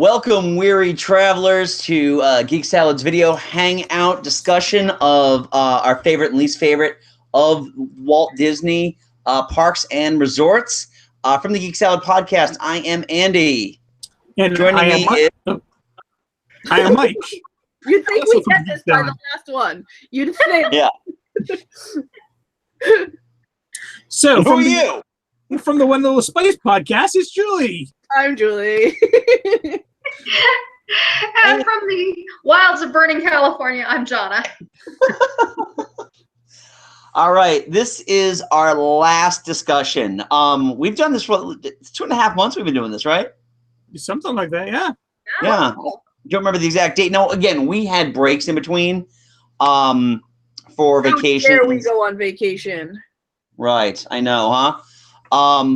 Welcome, weary travelers, to Geek Salad's video hangout discussion of our favorite and least favorite of Walt Disney parks and resorts. From the Geek Salad podcast, I am Andy. And Joining me is... I am Mike. You'd think we'd get this by the last one. You'd think. Yeah. So, who are you? From the One Little Spice podcast, it's Juli. I'm Juli. And from the wilds of burning California, I'm Jonna. All right, this is our last discussion. We've done this for 2.5 months. We've been doing this, right? Something like that, yeah. Yeah. Don't remember the exact date. No, again, we had breaks in between for vacation. How dare we go on vacation? Right, I know, huh?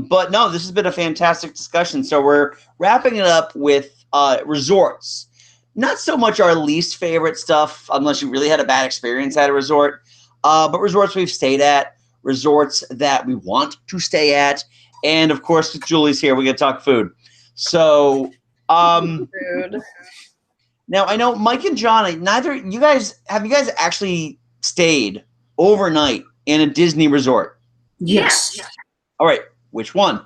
But no, this has been a fantastic discussion. So we're wrapping it up with resorts. Not so much our least favorite stuff, unless you really had a bad experience at a resort, but resorts we've stayed at, resorts that we want to stay at, and of course, with Julie's here, we get to talk food. So, Food. now I know Mike and John, have you guys actually stayed overnight in a Disney resort? Yes. All right, which one?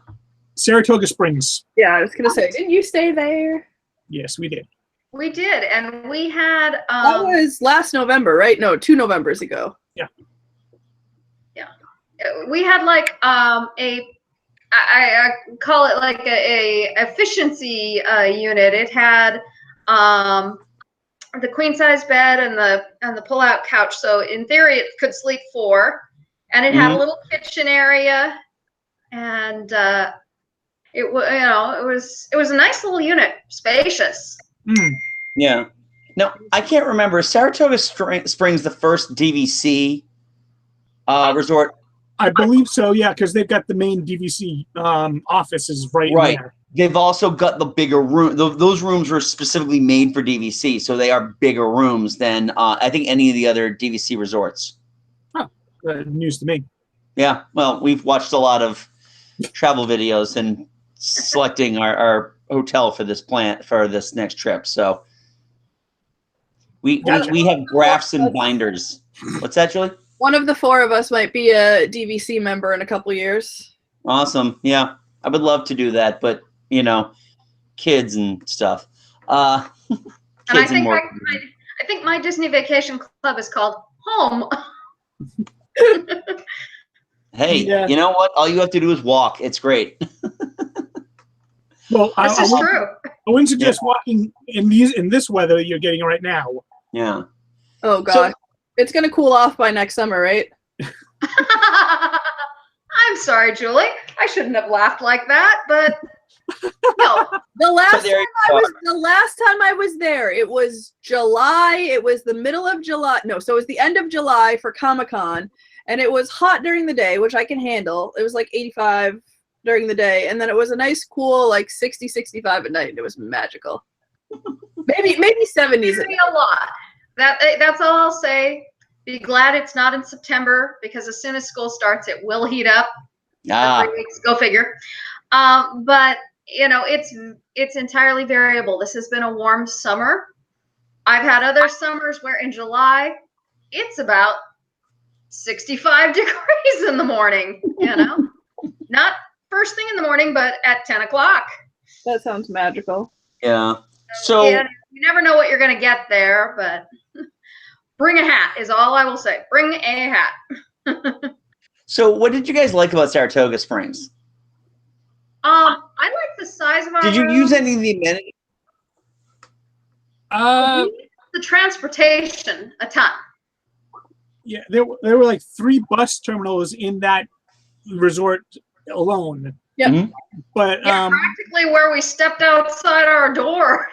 Saratoga Springs. Yeah, I was gonna say, didn't you stay there? Yes, we did. We did, and we had That was last November, right? No, 2 Novembers ago. we had like I call it like a efficiency unit. It had the queen size bed and the pull out couch. So in theory, it could sleep 4, and it had a little kitchen area, and it was a nice little unit, spacious. Yeah. No, I can't remember. Is Saratoga Springs the first DVC resort? I believe so, yeah, because they've got the main DVC offices right there. They've also got the bigger room. Those rooms were specifically made for DVC, so they are bigger rooms than I think any of the other DVC resorts. Oh, news to me. Yeah, well, we've watched a lot of travel videos and selecting our hotel for this next trip. So we have graphs and binders. What's that, Julie? One of the 4 of us might be a DVC member in a couple years. Awesome. Yeah, I would love to do that, but kids and stuff. And I think my Disney Vacation Club is called Home. Hey, you know what? All you have to do is walk. It's great. Well, This is true. I wouldn't suggest walking in this weather that you're getting right now. Yeah. Oh god, it's gonna cool off by next summer, right? I'm sorry, Julie. I shouldn't have laughed like that, but no. The last time I was there, it was July. It was the middle of July. No, so it was the end of July for Comic-Con, and it was hot during the day, which I can handle. It was like 85 during the day, and then it was a nice cool like 60, 65 at night. It was magical. maybe 70s. A lot. That's all I'll say. Be glad it's not in September, because as soon as school starts, it will heat up. 3 weeks, go figure. But it's entirely variable. This has been a warm summer. I've had other summers where in July it's about 65 degrees in the morning. Not first thing in the morning, but at 10 o'clock. That sounds magical. Yeah. So you never know what you're going to get there, but bring a hat is all I will say. Bring a hat. So what did you guys like about Saratoga Springs? I like the size of our Did you room. use any of the amenities? The transportation a ton. Yeah, there were like 3 bus terminals in that resort alone. Yeah. Mm-hmm. But Practically where we stepped outside our door,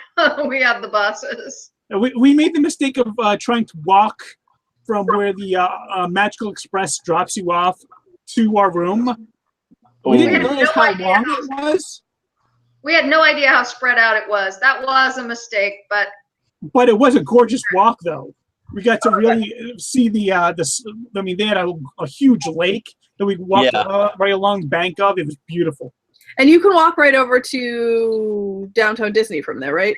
we had the buses. we made the mistake of trying to walk from where the Magical Express drops you off to our room. We didn't realize how long it was. We had no idea how spread out it was. That was a mistake, but it was a gorgeous walk, though. We got to really see the. I mean, they had a huge lake that we walked right along the bank of. It was beautiful. And you can walk right over to Downtown Disney from there, right?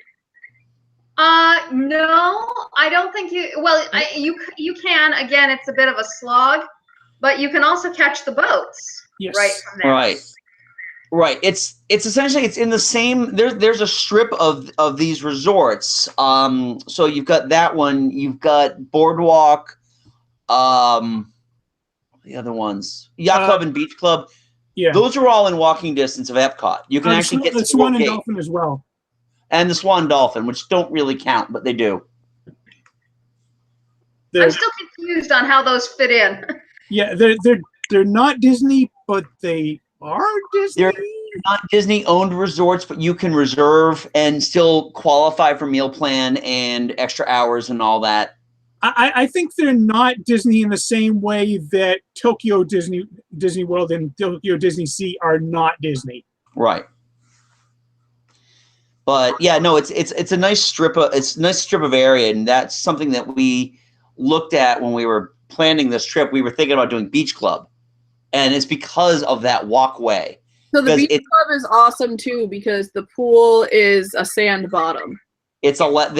No, I don't think you. Well, you can. Again, it's a bit of a slog, but you can also catch the boats right from there. Right. It's essentially it's in the same. There's a strip of these resorts. So you've got that one. You've got Boardwalk. The other ones, Yacht Club and Beach Club. Yeah, those are all in walking distance of Epcot. You can actually get to the Swan and Dolphin as well. And the Swan and Dolphin, which don't really count, but they do. I'm still confused on how those fit in. Yeah, they're not Disney, but they are Disney. They're not Disney-owned resorts, but you can reserve and still qualify for meal plan and extra hours and all that. I think they're not Disney in the same way that Tokyo Disney World and Tokyo Disney Sea are not Disney. Right. But yeah, no, it's a nice strip of area, and that's something that we looked at when we were planning this trip. We were thinking about doing Beach Club, and it's because of that walkway. So the Beach Club is awesome too because the pool is a sand bottom. They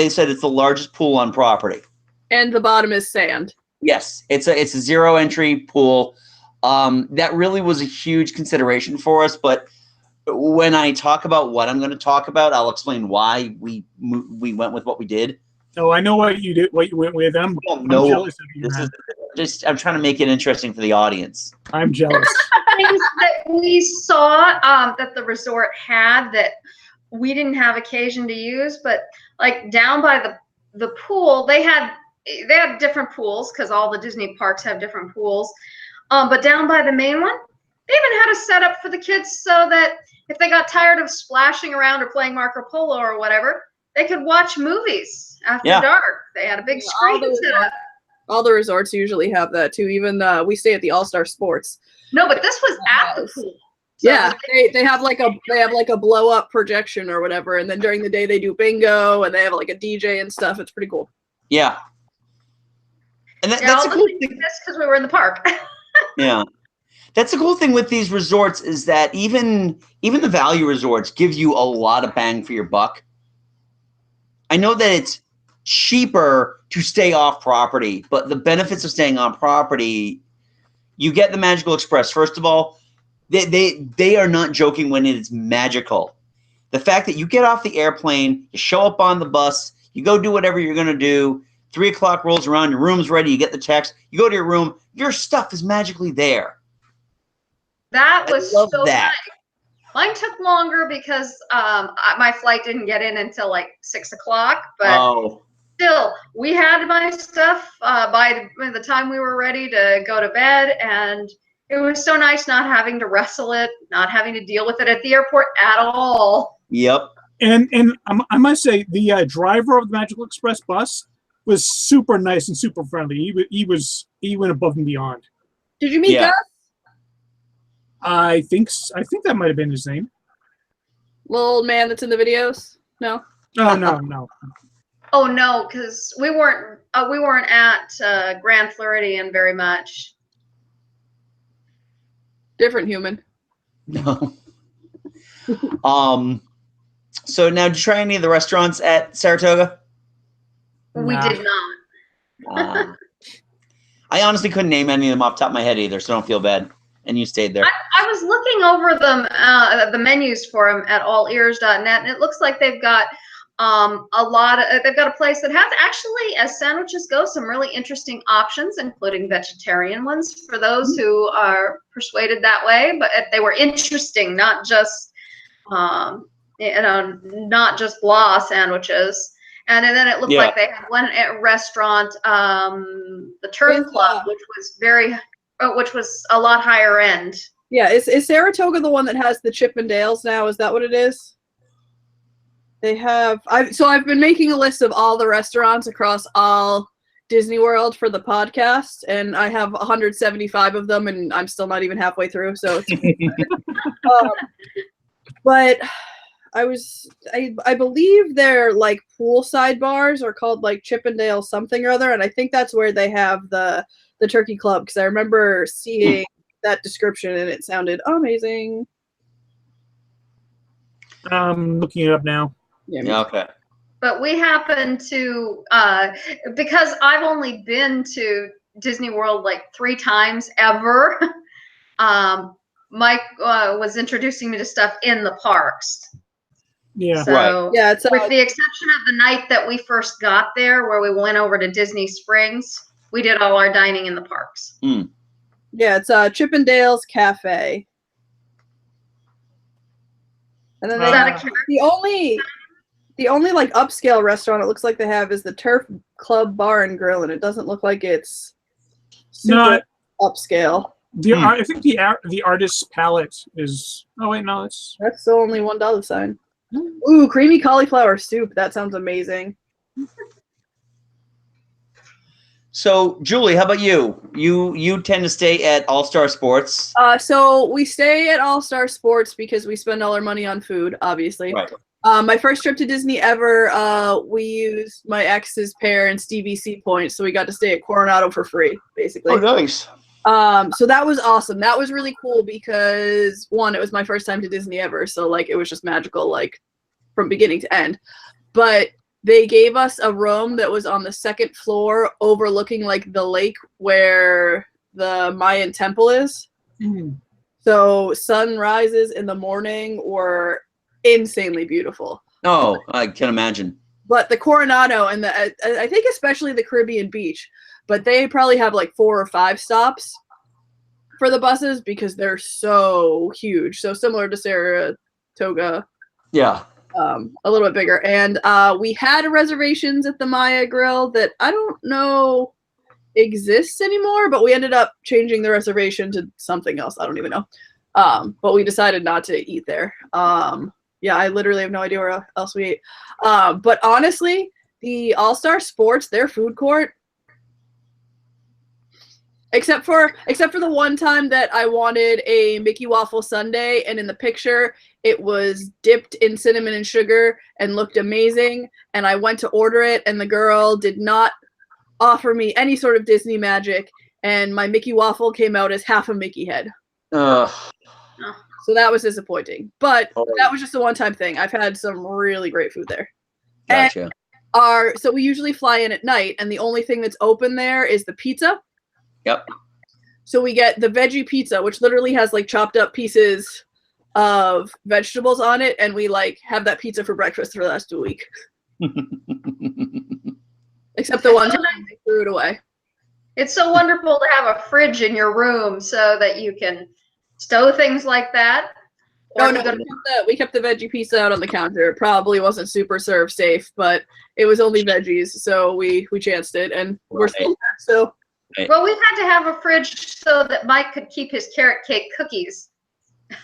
said it's the largest pool on property. And the bottom is sand. Yes, it's a zero entry pool. That really was a huge consideration for us. But when I talk about what I'm going to talk about, I'll explain why we went with what we did. Oh, I know what you did. What you went with. I'm jealous of you. I'm trying to make it interesting for the audience. I'm jealous. Things that we saw that the resort had that we didn't have occasion to use, but like down by the pool, they had different pools because all the Disney parks have different pools. But down by the main one, they even had a setup for the kids so that if they got tired of splashing around or playing Marco Polo or whatever, they could watch movies after dark. They had a big screen set up. All the resorts usually have that too. Even we stay at the All-Star Sports. No, but this was at the pool. So yeah, they have like a blow up projection or whatever, and then during the day they do bingo and they have like a DJ and stuff. It's pretty cool. Yeah. And that's a cool thing because we were in the park. Yeah. That's the cool thing with these resorts is that even the value resorts give you a lot of bang for your buck. I know that it's cheaper to stay off property, but the benefits of staying on property, you get the Magical Express. First of all, they are not joking when it is magical. The fact that you get off the airplane, you show up on the bus, you go do whatever you're going to do, 3 o'clock rolls around, your room's ready, you get the text, you go to your room, your stuff is magically there. That was so nice. Mine took longer because my flight didn't get in until like 6 o'clock, but still, we had my stuff by the time we were ready to go to bed, and it was so nice not having to wrestle it, not having to deal with it at the airport at all. Yep. And I must say, the driver of the Magical Express bus was super nice and super friendly. He went above and beyond. Did you meet Gus? I think that might have been his name. Little old man that's in the videos? No. No. Oh no, because we weren't at Grand Floridian very much. Different human. No. So now, did you try any of the restaurants at Saratoga? We did not. I honestly couldn't name any of them off the top of my head either, so don't feel bad. And you stayed there. I was looking over them, the menus for them at allears.net, and it looks like they've got they've got a place that has actually, as sandwiches go, some really interesting options, including vegetarian ones for those who are persuaded that way. But they were interesting, not just not just blah sandwiches. And then it looked like they had one restaurant, the Turn Club, which was a lot higher end. Yeah, is Saratoga the one that has the Chippendales now? Is that what it is? They have. I've been making a list of all the restaurants across all Disney World for the podcast, and I have 175 of them, and I'm still not even halfway through. So, but I believe their like poolside bars are called like Chippendale something or other, and I think that's where they have the Turkey Club, because I remember seeing that description and it sounded amazing. I'm looking it up now. Yeah, okay. But we happen to, because I've only been to Disney World like 3 times ever. Mike was introducing me to stuff in the parks. Yeah. So, Right. Yeah, it's with the exception of the night that we first got there, where we went over to Disney Springs, we did all our dining in the parks. Yeah, it's Chippendale's Cafe. And then Is that a character? the only like upscale restaurant it looks like they have is the Turf Club Bar and Grill, and it doesn't look like it's super upscale. I think the artist's palette is. Oh wait, no, that's the only $1 sign. Ooh, creamy cauliflower soup. That sounds amazing. So, Julie, how about you? You tend to stay at All Star Sports. So we stay at All Star Sports because we spend all our money on food, obviously. Right. My first trip to Disney ever, we used my ex's parents' DVC points, so we got to stay at Coronado for free, basically. Oh, nice. So that was awesome. That was really cool because, one, it was my first time to Disney ever, so like it was just magical, like from beginning to end. But they gave us a room that was on the 2nd floor overlooking like the lake where the Mayan temple is. Mm-hmm. So sunrises in the morning were insanely beautiful. Oh, I can imagine. But the Coronado and I think especially the Caribbean Beach, but they probably have like 4 or 5 stops for the buses because they're so huge. So similar to Saratoga. Yeah. A little bit bigger. And we had reservations at the Maya Grill that I don't know exists anymore, but we ended up changing the reservation to something else. I don't even know. But we decided not to eat there. Yeah, I literally have no idea where else we ate. But honestly, the All-Star Sports, their food court, except for the one time that I wanted a Mickey waffle sundae, and in the picture it was dipped in cinnamon and sugar and looked amazing, and I went to order it and the girl did not offer me any sort of Disney magic, and my Mickey waffle came out as half a Mickey head. So that was disappointing, but that was just a one-time thing. I've had some really great food there. Gotcha. So we usually fly in at night, and the only thing that's open there is the pizza. Yep. So we get the veggie pizza, which literally has like chopped up pieces of vegetables on it, and we like have that pizza for breakfast for the rest of the week. Except the one time they threw it away. It's so wonderful to have a fridge in your room so that you can stow things like that. Oh no, we kept the veggie pizza out on the counter. It probably wasn't super serve safe, but it was only veggies, so we chanced it, and we're still there. So. Well, we've had to have a fridge so that Mike could keep his carrot cake cookies.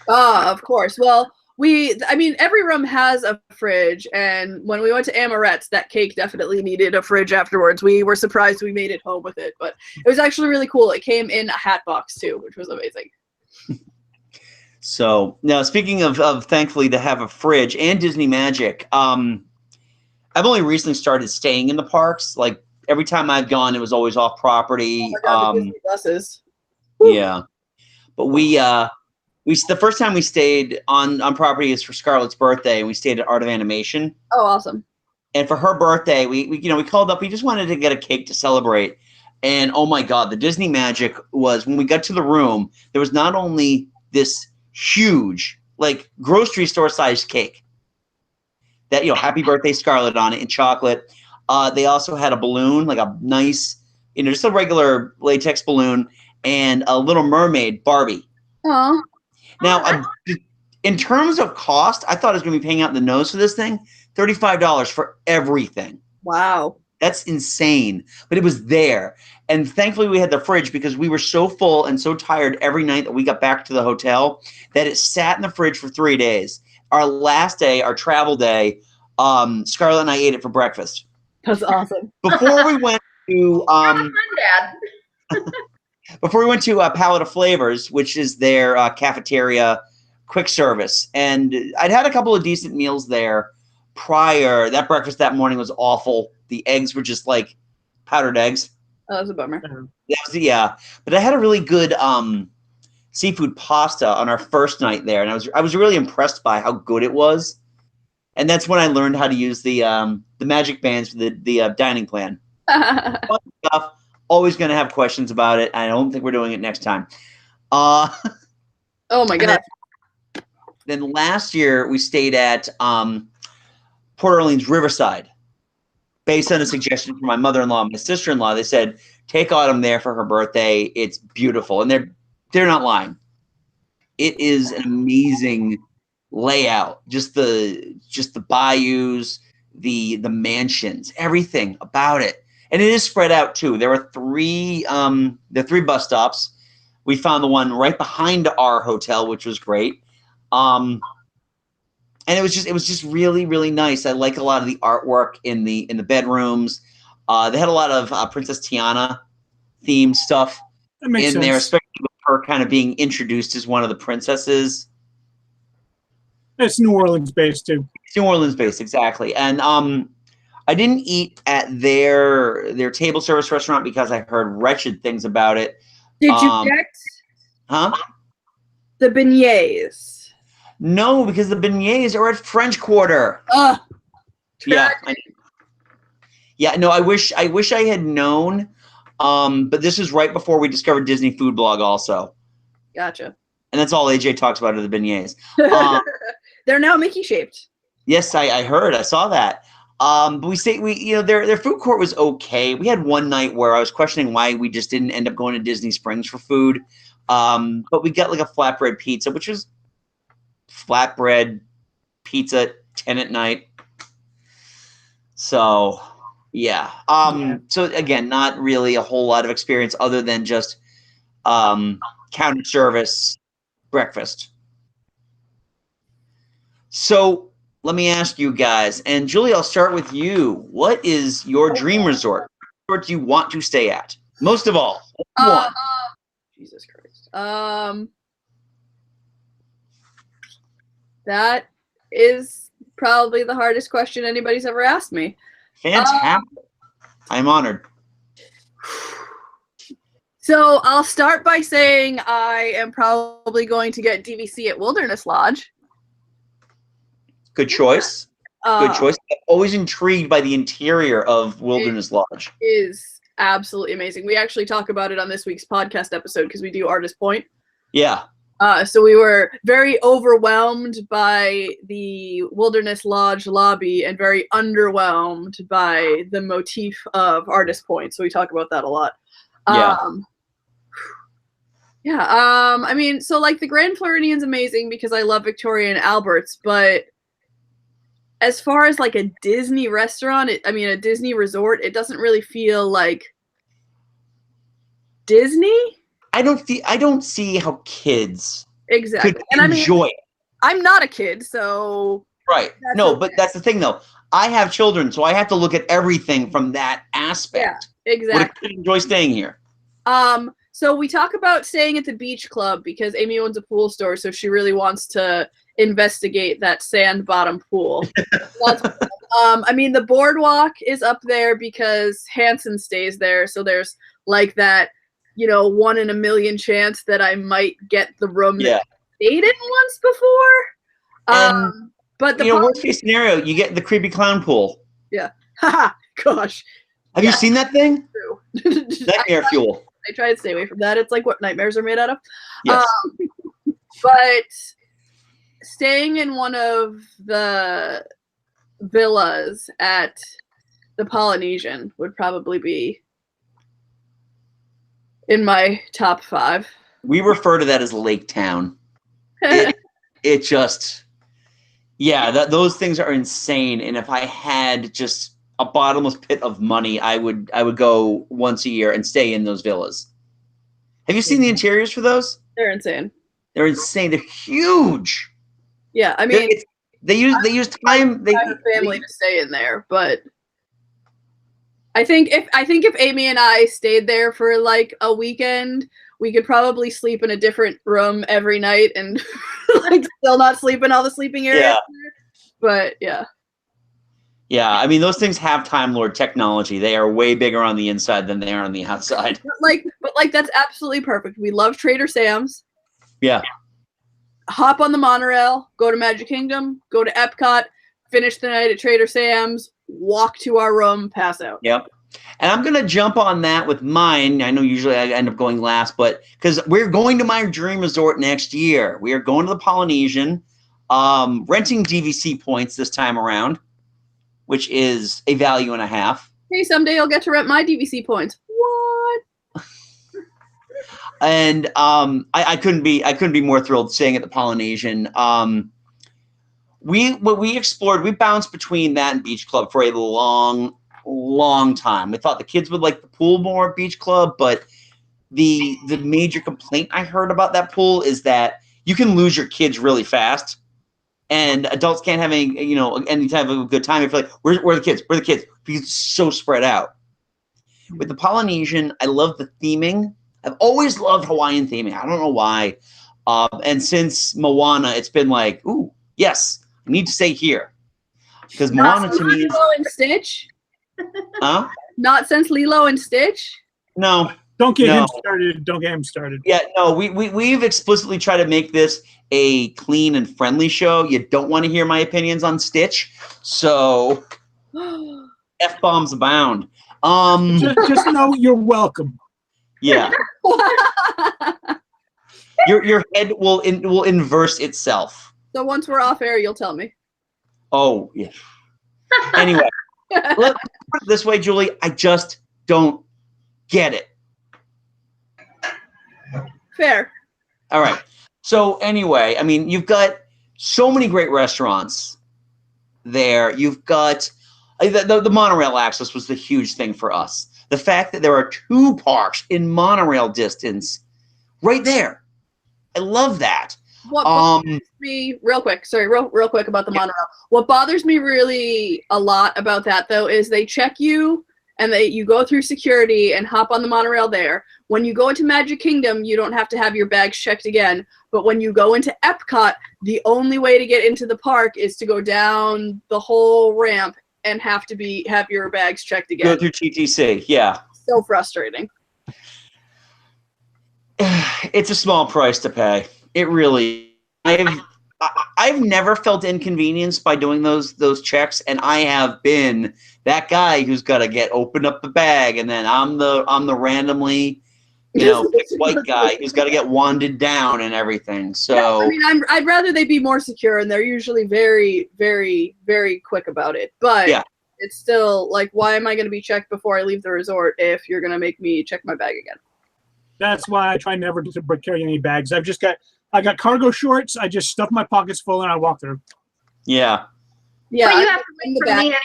Of course. Well, every room has a fridge, and when we went to Amarette's, that cake definitely needed a fridge afterwards. We were surprised we made it home with it, but it was actually really cool. It came in a hat box too, which was amazing. So now, speaking of thankfully to have a fridge and Disney magic, I've only recently started staying in the parks. Like every time I've gone, it was always off property. Oh my God, the Disney buses. Yeah, but the first time we stayed on property is for Scarlett's birthday, and we stayed at Art of Animation. Oh, awesome! And for her birthday, we called up. We just wanted to get a cake to celebrate. And oh my God, the Disney magic was when we got to the room. There was not only this huge, like grocery store sized cake that happy birthday Scarlett on it in chocolate. They also had a balloon, like a nice, just a regular latex balloon, and a Little Mermaid Barbie. Aww. Now, in terms of cost, I thought I was going to be paying out in the nose for this thing. $35 for everything. Wow. That's insane. But it was there. And thankfully we had the fridge because we were so full and so tired every night that we got back to the hotel that it sat in the fridge for 3 days. Our last day, our travel day, Scarlett and I ate it for breakfast. That's awesome. Before we went to Dad. before we went to Palette of Flavors, which is their cafeteria quick service. And I'd had a couple of decent meals there prior. That breakfast that morning was awful. The eggs were just like powdered eggs. Oh, that's a bummer. Yeah. But I had a really good seafood pasta on our first night there, and I was really impressed by how good it was. And that's when I learned how to use the magic bands for the dining plan. Fun stuff. Always going to have questions about it. I don't think we're doing it next time. Oh my god! Then last year we stayed at Port Orleans Riverside, based on a suggestion from my mother-in-law and my sister-in-law. They said take Autumn there for her birthday. It's beautiful, and they're not lying. It is an amazing layout. Just the bayous, the mansions, everything about it, and it is spread out too. There are three bus stops. We found the one right behind our hotel, which was great. And it was just really, really nice. I like a lot of the artwork in the bedrooms. They had a lot of Princess Tiana themed stuff in there, especially with her kind of being introduced as one of the princesses. It's New Orleans based too. It's New Orleans based, exactly. And I didn't eat at their table service restaurant because I heard wretched things about it. Did you get the beignets? No, because the beignets are at French Quarter. Yeah. No, I wish I had known. But this was right before we discovered Disney Food Blog also. Gotcha. And that's all AJ talks about are the beignets. They're now Mickey shaped. Yes, I heard. I saw that. But their food court was okay. We had one night where I was questioning why we just didn't end up going to Disney Springs for food. But we got like a flatbread pizza, which was flatbread pizza 10 at night. So yeah. So again, not really a whole lot of experience other than just counter service breakfast. So let me ask you guys, and Julie, I'll start with you. What is your dream resort? What resort do you want to stay at? Most of all, one. Jesus Christ. That is probably the hardest question anybody's ever asked me. Fantastic. I'm honored. So I'll start by saying I am probably going to get DVC at Wilderness Lodge. Good choice. Good choice. I'm always intrigued by the interior of Wilderness Lodge. It is absolutely amazing. We actually talk about it on this week's podcast episode because we do Artist Point. Yeah. So we were very overwhelmed by the Wilderness Lodge lobby and very underwhelmed by the motif of Artist Point. So we talk about that a lot. I mean, so like the Grand Floridian's amazing because I love Victoria and Albert's, but as far as like a Disney restaurant, a Disney resort, it doesn't really feel like Disney. I don't see how kids could enjoy it. I'm not a kid, so right. No, but that's the thing though. I have children, so I have to look at everything from that aspect. Yeah, exactly. Would a kid enjoy staying here? So we talk about staying at the beach club because Amy owns a pool store, so she really wants to investigate that sand bottom pool. The boardwalk is up there because Hanson stays there, so there's like that, 1 in a million chance that I might get the room that I stayed in once before. But the worst case scenario, you get the creepy clown pool. Yeah. Haha. Gosh. Have you seen that thing? True. Nightmare fuel. I try to stay away from that. It's like what nightmares are made out of. Yes. But staying in one of the villas at the Polynesian would probably be in my top 5. We refer to that as Lake Town. Those things are insane. And if I had just a bottomless pit of money, I would go once a year and stay in those villas. Have you seen the interiors for those? They're insane. They're insane. They're huge. Yeah, I mean, they use time. They have a family to stay in there, but I think if Amy and I stayed there for like a weekend, we could probably sleep in a different room every night and like still not sleep in all the sleeping areas. Yeah. But yeah. Yeah, I mean those things have Time Lord technology. They are way bigger on the inside than they are on the outside. But that's absolutely perfect. We love Trader Sam's. Yeah. Hop on the monorail, go to Magic Kingdom, go to Epcot, finish the night at Trader Sam's, walk to our room, pass out. Yep. And I'm going to jump on that with mine. I know usually I end up going last, but because we're going to my dream resort next year. We are going to the Polynesian, renting DVC points this time around, which is a value and a half. Hey, someday you'll get to rent my DVC points. What? And I couldn't be more thrilled staying at the Polynesian. We explored, we bounced between that and Beach Club for a long time. We thought the kids would like the pool more at Beach Club, but the major complaint I heard about that pool is that you can lose your kids really fast, and adults can't have any type of a good time. If you're like, where are the kids? Where are the kids? Because it's so spread out. With the Polynesian, I love the theming. I've always loved Hawaiian theming. I don't know why. And since Moana, it's been like, ooh, yes, I need to stay here. Because Moana to me is... Lilo and Stitch? Huh? Not since Lilo and Stitch? No. Don't get him started. Don't get him started. Yeah, no, we've explicitly tried to make this a clean and friendly show. You don't want to hear my opinions on Stitch. So, F-bombs abound. Just know you're welcome. Yeah. Your head will inverse itself. So once we're off air, you'll tell me. Oh, yeah. Anyway, let's put it this way, Julie. I just don't get it. Fair. All right. So anyway, I mean, you've got so many great restaurants there. You've got the monorail access was the huge thing for us. The fact that there are 2 parks in monorail distance right there. I love that. What bothers me, real quick about the monorail. What bothers me really a lot about that, though, is they check you and you go through security and hop on the monorail there. When you go into Magic Kingdom, you don't have to have your bags checked again. But when you go into Epcot, the only way to get into the park is to go down the whole ramp and have your bags checked again. Go through TTC, yeah. So frustrating. It's a small price to pay. It really. I've never felt inconvenienced by doing those checks, and I have been that guy who's got to open up the bag, and then I'm the randomly, white guy who's got to get wanded down and everything. So I mean, I'd rather they be more secure, and they're usually very, very, very quick about it. But yeah. It's still like, why am I going to be checked before I leave the resort if you're going to make me check my bag again? That's why I try never to carry any bags. I got cargo shorts. I just stuff my pockets full and I walk through. Yeah. Yeah. But you have to wait for me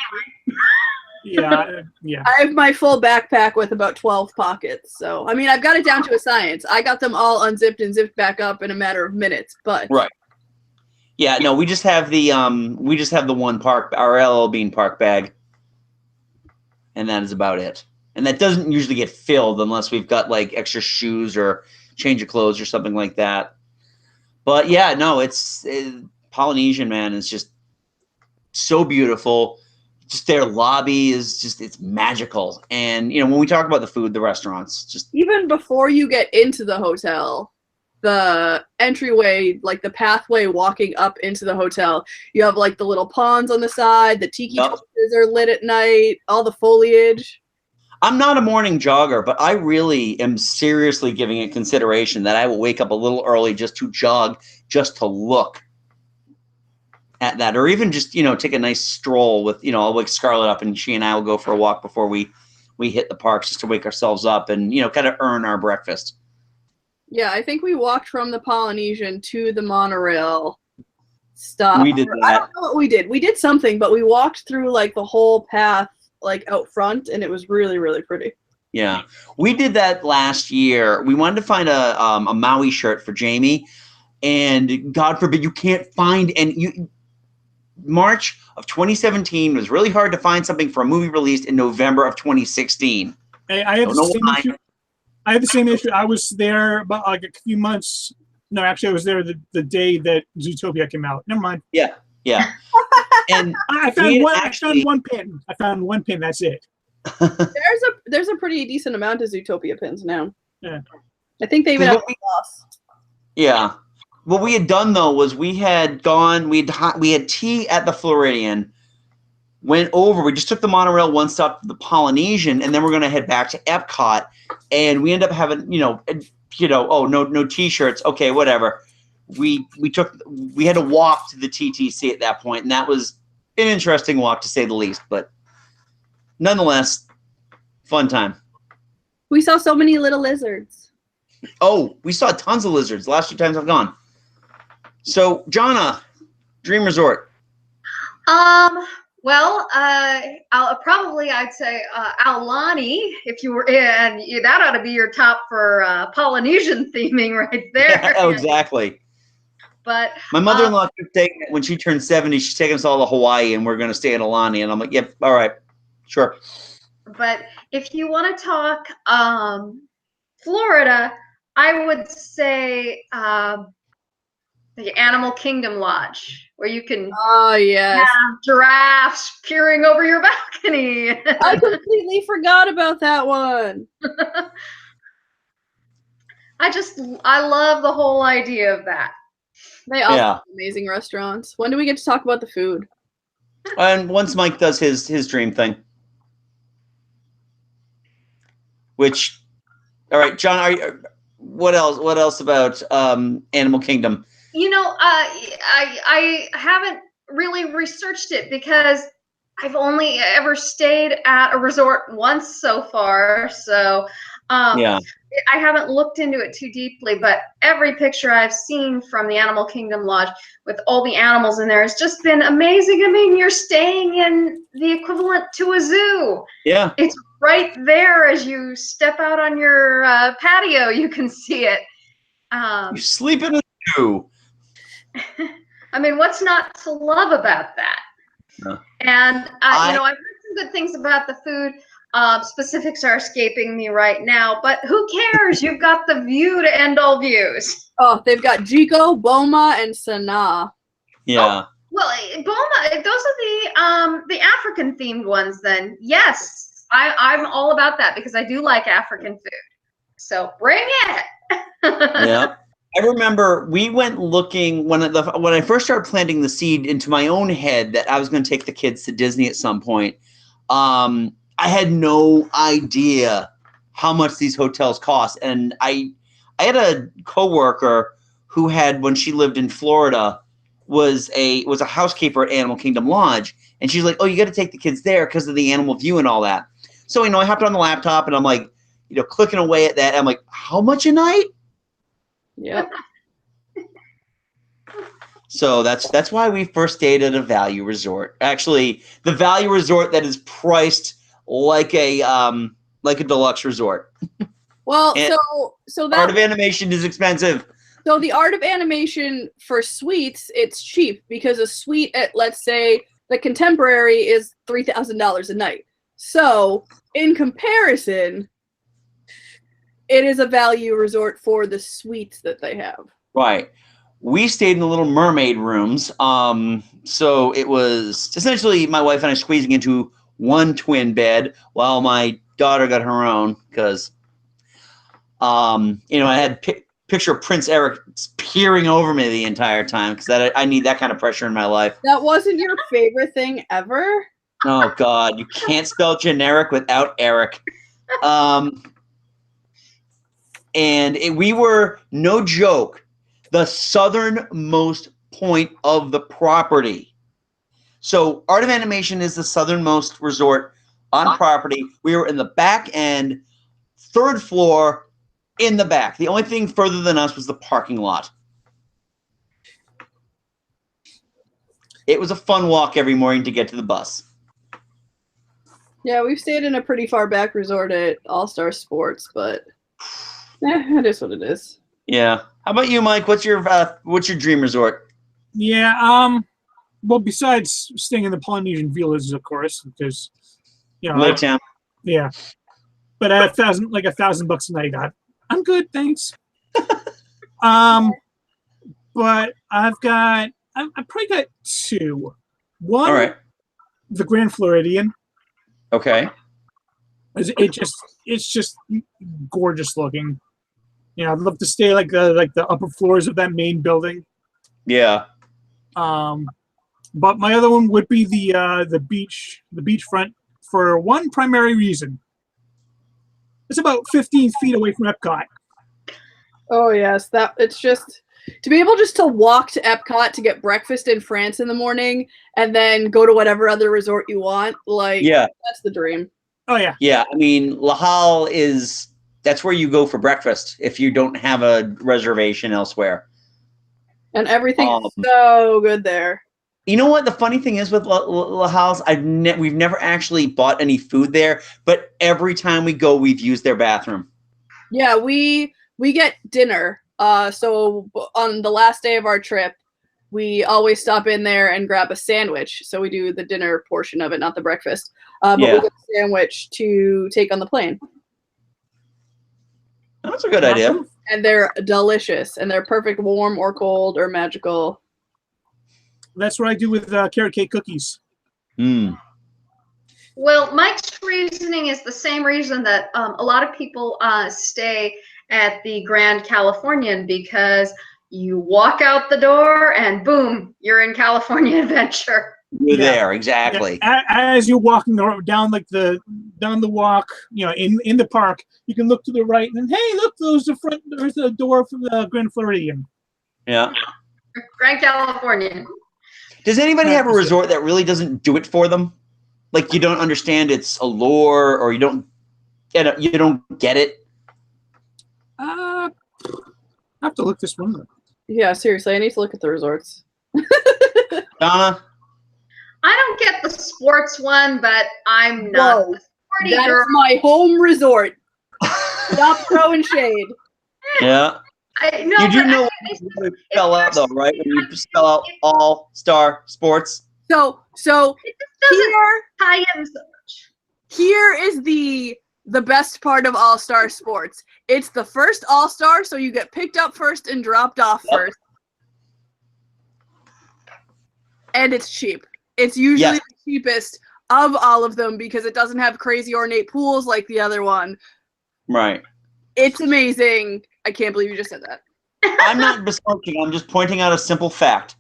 anyway. Yeah. I have my full backpack with about 12 pockets. So, I mean, I've got it down to a science. I got them all unzipped and zipped back up in a matter of minutes, but. Right. Yeah, no, we just have the one park, our LL Bean park bag. And that is about it. And that doesn't usually get filled unless we've got like extra shoes or change of clothes or something like that. But yeah, no, Polynesian, man, is just so beautiful. Just their lobby is it's magical. And, when we talk about the food, the restaurants, just. Even before you get into the hotel, the entryway, like the pathway walking up into the hotel, you have like the little ponds on the side, the tiki torches are lit at night, all the foliage. I'm not a morning jogger, but I really am seriously giving it consideration that I will wake up a little early just to jog, just to look at that, or even just, take a nice stroll with, I'll wake Scarlett up and she and I will go for a walk before we hit the parks just to wake ourselves up and, kind of earn our breakfast. Yeah, I think we walked from the Polynesian to the monorail stop. We did that. I don't know what we did. We did something, but we walked through like the whole path like out front, and it was really, really pretty. Yeah, we did that last year. We wanted to find a Maui shirt for Jamie, and God forbid you can't find any. March of 2017 was really hard to find something for a movie released in November of 2016. Hey, I have the same issue. I was there about like a few months. No, actually, I was there the day that Zootopia came out. Never mind. Yeah. And I found one pin. I found one pin. That's it. There's a pretty decent amount of Zootopia pins now. Yeah. I think they even have gloss. Yeah. What we had done though was we had tea at the Floridian, went over. We just took the monorail one stop to the Polynesian, and then we're going to head back to Epcot. And we end up having, oh, no T-shirts. Okay, whatever. We had to walk to the TTC at that point, and that was an interesting walk to say the least. But nonetheless, fun time. We saw so many little lizards. Oh, we saw tons of lizards the last 2 times I've gone. So, Jonna, Dream Resort. Well, I'd say Aulani, if you were, and that ought to be your top for Polynesian theming right there. Oh, exactly. But my mother-in-law keeps taking it when she turns 70. She's taking us all to Hawaii, and we're going to stay in Aulani. And I'm like, yep, all right, sure. But if you want to talk Florida, I would say the Animal Kingdom Lodge, where you can have giraffes peering over your balcony. I completely forgot about that one. I love the whole idea of that. They also have amazing restaurants. When do we get to talk about the food? And once Mike does his dream thing. Which, all right, John, what else about Animal Kingdom? I haven't really researched it because I've only ever stayed at a resort once so far. So I haven't looked into it too deeply, but every picture I've seen from the Animal Kingdom Lodge with all the animals in there has just been amazing. I mean, you're staying in the equivalent to a zoo. Yeah. It's right there as you step out on your patio. You can see it. You sleep in a zoo. I mean, what's not to love about that? No. And, I've heard some good things about the food. Specifics are escaping me right now, but who cares? You've got the view to end all views. Oh, they've got Jiko, Boma, and Sanaa. Yeah. Oh, well, Boma, those are the African themed ones then. Yes, I'm all about that because I do like African food. So bring it. Yeah. I remember we went looking when I first started planting the seed into my own head that I was going to take the kids to Disney at some point. I had no idea how much these hotels cost, and I had a coworker who had, when she lived in Florida, was a housekeeper at Animal Kingdom Lodge, and she's like, "Oh, you got to take the kids there because of the animal view and all that." So I hopped on the laptop and I'm like, clicking away at that. I'm like, "How much a night?" Yep. So that's why we first stayed at a value resort. Actually, the value resort that is priced like a deluxe resort. Well, so that Art of Animation is expensive. So the Art of Animation for suites, it's cheap because a suite at, let's say, the Contemporary is $3,000 a night. So in comparison, it is a value resort for the suites that they have. Right. We stayed in the Little Mermaid rooms. So it was essentially my wife and I squeezing into one twin bed while my daughter got her own because, I had picture of Prince Eric peering over me the entire time because I need that kind of pressure in my life. That wasn't your favorite thing ever? Oh, God. You can't spell generic without Eric. We were, no joke, the southernmost point of the property. So Art of Animation is the southernmost resort on property. We were in the back end, third floor in the back. The only thing further than us was the parking lot. It was a fun walk every morning to get to the bus. Yeah, we've stayed in a pretty far back resort at All-Star Sports, but it is what it is. Yeah. How about you, Mike? What's your dream resort? Yeah. Well, besides staying in the Polynesian Villages, of course, because Lake Town. Yeah. But at $1,000 a night, I'm good, thanks. But I probably got two. One, all right, the Grand Floridian. Okay. It's just gorgeous looking. I'd love to stay like the upper floors of that main building. Yeah. But my other one would be the beachfront for one primary reason. It's about 15 feet away from Epcot. Oh yes, it's just to be able just to walk to Epcot to get breakfast in France in the morning and then go to whatever other resort you want. Like, that's the dream. Oh yeah. Yeah, I mean, La Halle that's where you go for breakfast if you don't have a reservation elsewhere. And everything's so good there. You know what? The funny thing is with La Halle's, we've never actually bought any food there, but every time we go, we've used their bathroom. Yeah, we get dinner. So on the last day of our trip, we always stop in there and grab a sandwich. So we do the dinner portion of it, not the breakfast. But we get a sandwich to take on the plane. That's a good idea. And they're delicious, and they're perfect warm or cold or magical. That's what I do with carrot cake cookies. Well, Mike's reasoning is the same reason that a lot of people stay at the Grand Californian, because you walk out the door and boom, you're in California Adventure. You're there, exactly. Yeah. As you're walking down the walk, in the park, you can look to the right and hey, look, there's the door for the Grand Floridian. Yeah. Grand Californian. Does anybody have a resort that really doesn't do it for them? Like you don't understand its allure, or you don't get it? I have to look this one up. Yeah, seriously, I need to look at the resorts. Jonna? I don't get the sports one, but I'm not a sporty girl. That's my home resort. Stop throwing shade. Yeah. You do know when you spell out, though, right? When you spell out All-Star Sports. So tie in so much. Here is the best part of All-Star Sports. It's the first All-Star, so you get picked up first and dropped off first. And it's cheap. It's usually the cheapest of all of them because it doesn't have crazy ornate pools like the other one. Right. It's amazing. I can't believe you just said that. I'm not besmirching. I'm just pointing out a simple fact.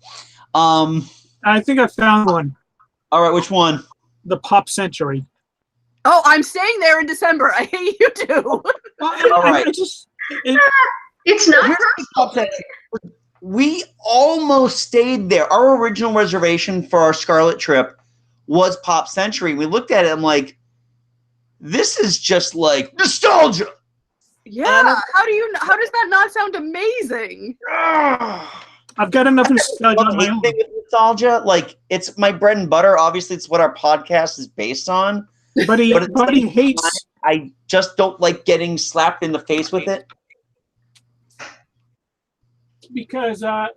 I think I found one. All right, which one? The Pop Century. Oh, I'm staying there in December. I hate you too. All right. It's not personal. We almost stayed there. Our original reservation for our Scarlet trip was Pop Century. We looked at it. I'm like, this is just like nostalgia. Yeah. How does that not sound amazing? I've got enough nostalgia on my own. Nostalgia, like it's my bread and butter. Obviously, it's what our podcast is based on. But he hates. I just don't like getting slapped in the face with it. Because hold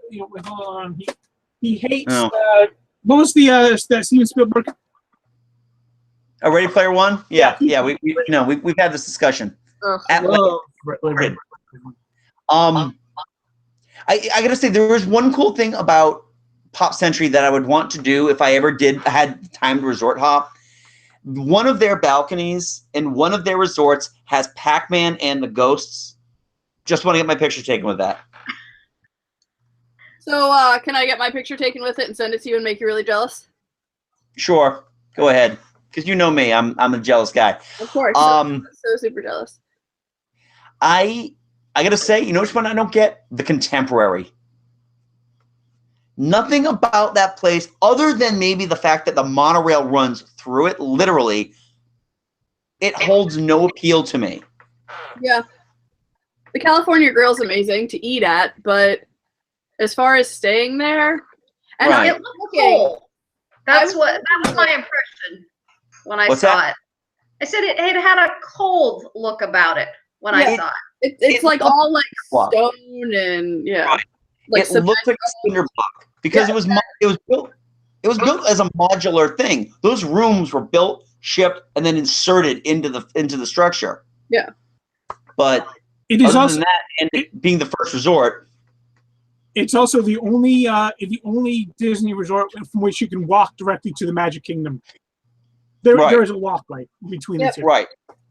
on, he hates. What was that Steven Spielberg? Ready Player One? Yeah. We've had this discussion. I gotta say, there was one cool thing about Pop Century that I would want to do if I ever had time to resort hop. One of their balconies in one of their resorts has Pac-Man and the Ghosts. Just want to get my picture taken with that. So, can I get my picture taken with it and send it to you and make you really jealous? Sure, go ahead. Because you know me, I'm a jealous guy. Of course. So super jealous. I gotta say, you know which one I don't get? The Contemporary. Nothing about that place, other than maybe the fact that the monorail runs through it, literally, it holds no appeal to me. Yeah. The California Grill's amazing to eat at, but as far as staying there, and right. It looked cool. That was my impression when I saw it. I said it had a cold look about it when I saw it. It's like all like stone and right. Like it looked like a cinder block because it was built as a modular thing. Those rooms were built, shipped, and then inserted into the structure. Yeah, but it is also than that, and it being the first resort. It's also the only Disney resort from which you can walk directly to the Magic Kingdom. There is a walkway between the two. Right.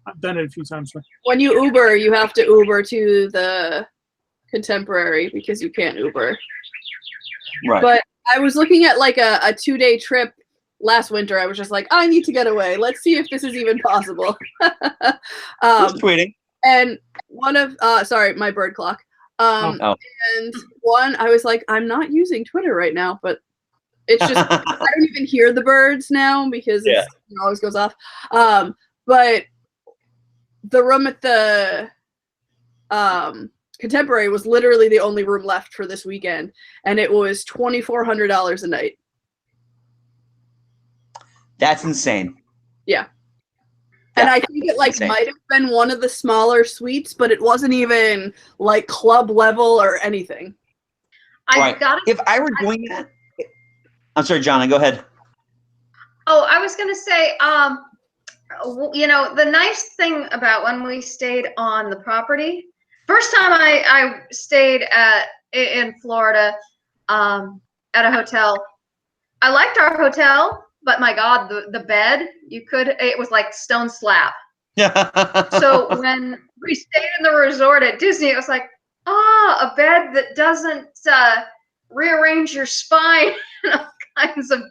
I've done it a few times. When you Uber, you have to Uber to the Contemporary because you can't Uber. Right. But I was looking at like a 2-day trip last winter. I was just like, I need to get away. Let's see if this is even possible. Just tweeting. And one of sorry, my bird clock. And one, I was like, I'm not using Twitter right now, but it's just I don't even hear the birds now because it always goes off. But the room at the Contemporary was literally the only room left for this weekend, and it was $2,400 a night. That's insane. Yeah. And I think it like might have been one of the smaller suites, but it wasn't even like club level or anything. If I were doing that, I'm sorry, Jonna, go ahead. Oh, I was going to say, you know, the nice thing about when we stayed on the property, first time I stayed in Florida at a hotel, I liked our hotel. But my God, the bed, it was like stone slab. So when we stayed in the resort at Disney, it was like, a bed that doesn't rearrange your spine in all kinds of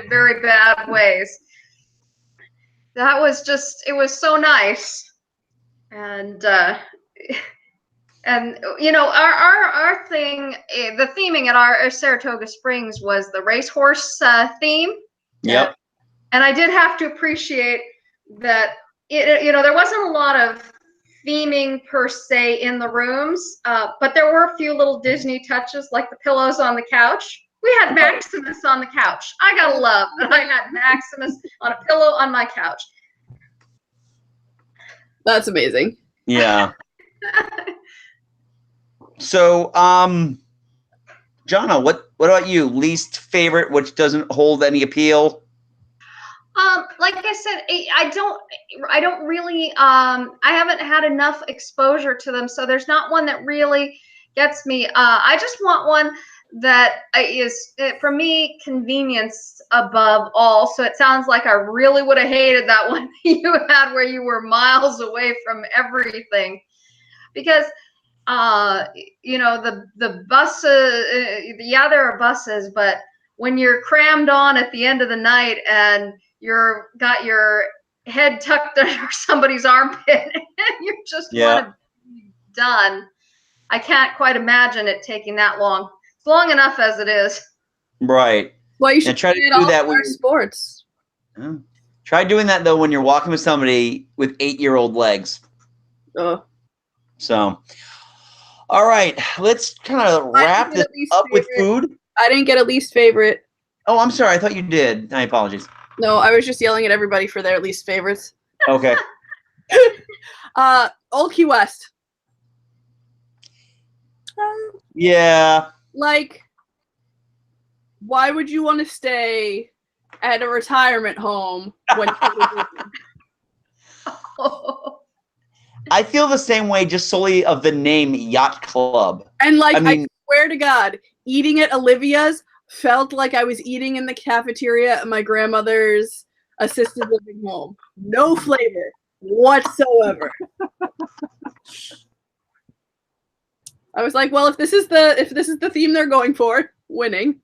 very bad ways. That was just, it was so nice. And you know, our thing, the theming at our Saratoga Springs was the racehorse theme. Yep. And I did have to appreciate that, you know, there wasn't a lot of theming per se in the rooms, but there were a few little Disney touches, like the pillows on the couch. We had Maximus on the couch. I gotta love that I had Maximus on a pillow on my couch. That's amazing. Yeah. So, Jonna, what about you? Least favorite, which doesn't hold any appeal? Like I said, I don't really, I haven't had enough exposure to them, so there's not one that really gets me. I just want one that is, for me, convenience above all. So it sounds like I really would have hated that one you had where you were miles away from everything, because you know, the buses, there are buses, but when you're crammed on at the end of the night and got your head tucked under somebody's armpit and you're just want to be done, I can't quite imagine it taking that long. It's long enough as it is. Right. Well, you should try to do that with sports. Try doing that though when you're walking with somebody with 8-year-old legs. Oh. So. All right, let's kind of wrap this up with food. I didn't get a least favorite. Oh, I'm sorry. I thought you did. My apologies. No, I was just yelling at everybody for their least favorites. Okay. Old Key West. Yeah. Like, why would you want to stay at a retirement home when I feel the same way just solely of the name Yacht Club. And like, I swear to God, eating at Olivia's felt like I was eating in the cafeteria at my grandmother's assisted living home. No flavor whatsoever. I was like, well, if this is the theme they're going for, winning.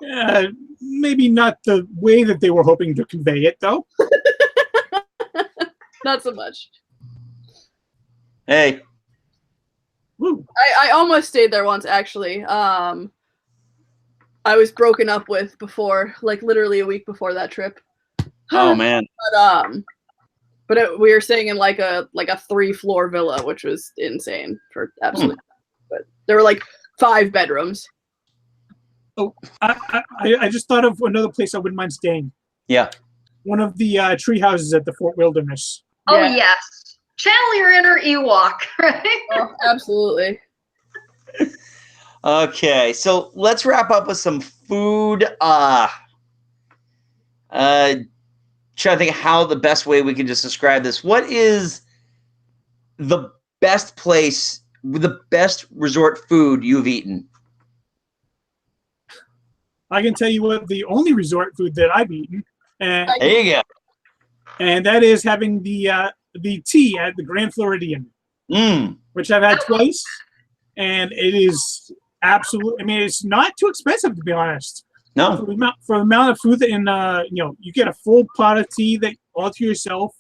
Yeah. Maybe not the way that they were hoping to convey it, though. Not so much. Hey. Woo. I almost stayed there once, actually. I was broken up with before, like literally a week before that trip. Oh man. But we were staying in like a 3-floor villa, which was insane for absolutely. But there were like 5 bedrooms. Oh, I just thought of another place I wouldn't mind staying. Yeah. One of the tree houses at the Fort Wilderness. Oh, yes. Channel your inner Ewok, right? Oh, absolutely. Okay, so let's wrap up with some food. Trying to think how the best way we can just describe this. What is the best place with the best resort food you've eaten? I can tell you what the only resort food that I've eaten. And there you go. And that is having the tea at the Grand Floridian, which I've had twice, and it is Absolutely. I mean, it's not too expensive, to be honest. No. For the amount of food that you get a full pot of tea that all to yourself,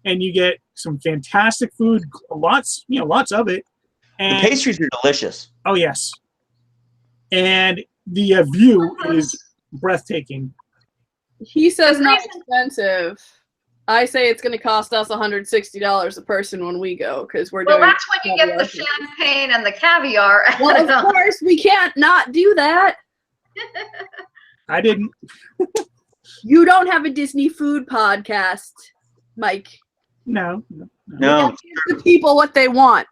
and you get some fantastic food, lots of it. And the pastries are delicious. Oh yes, and the view is breathtaking. He says not expensive. I say it's going to cost us $160 a person when we go because we're doing. Well, that's when you get the champagne and the caviar. Well, of course, we can't not do that. I didn't. You don't have a Disney food podcast, Mike. No. Give the people what they want.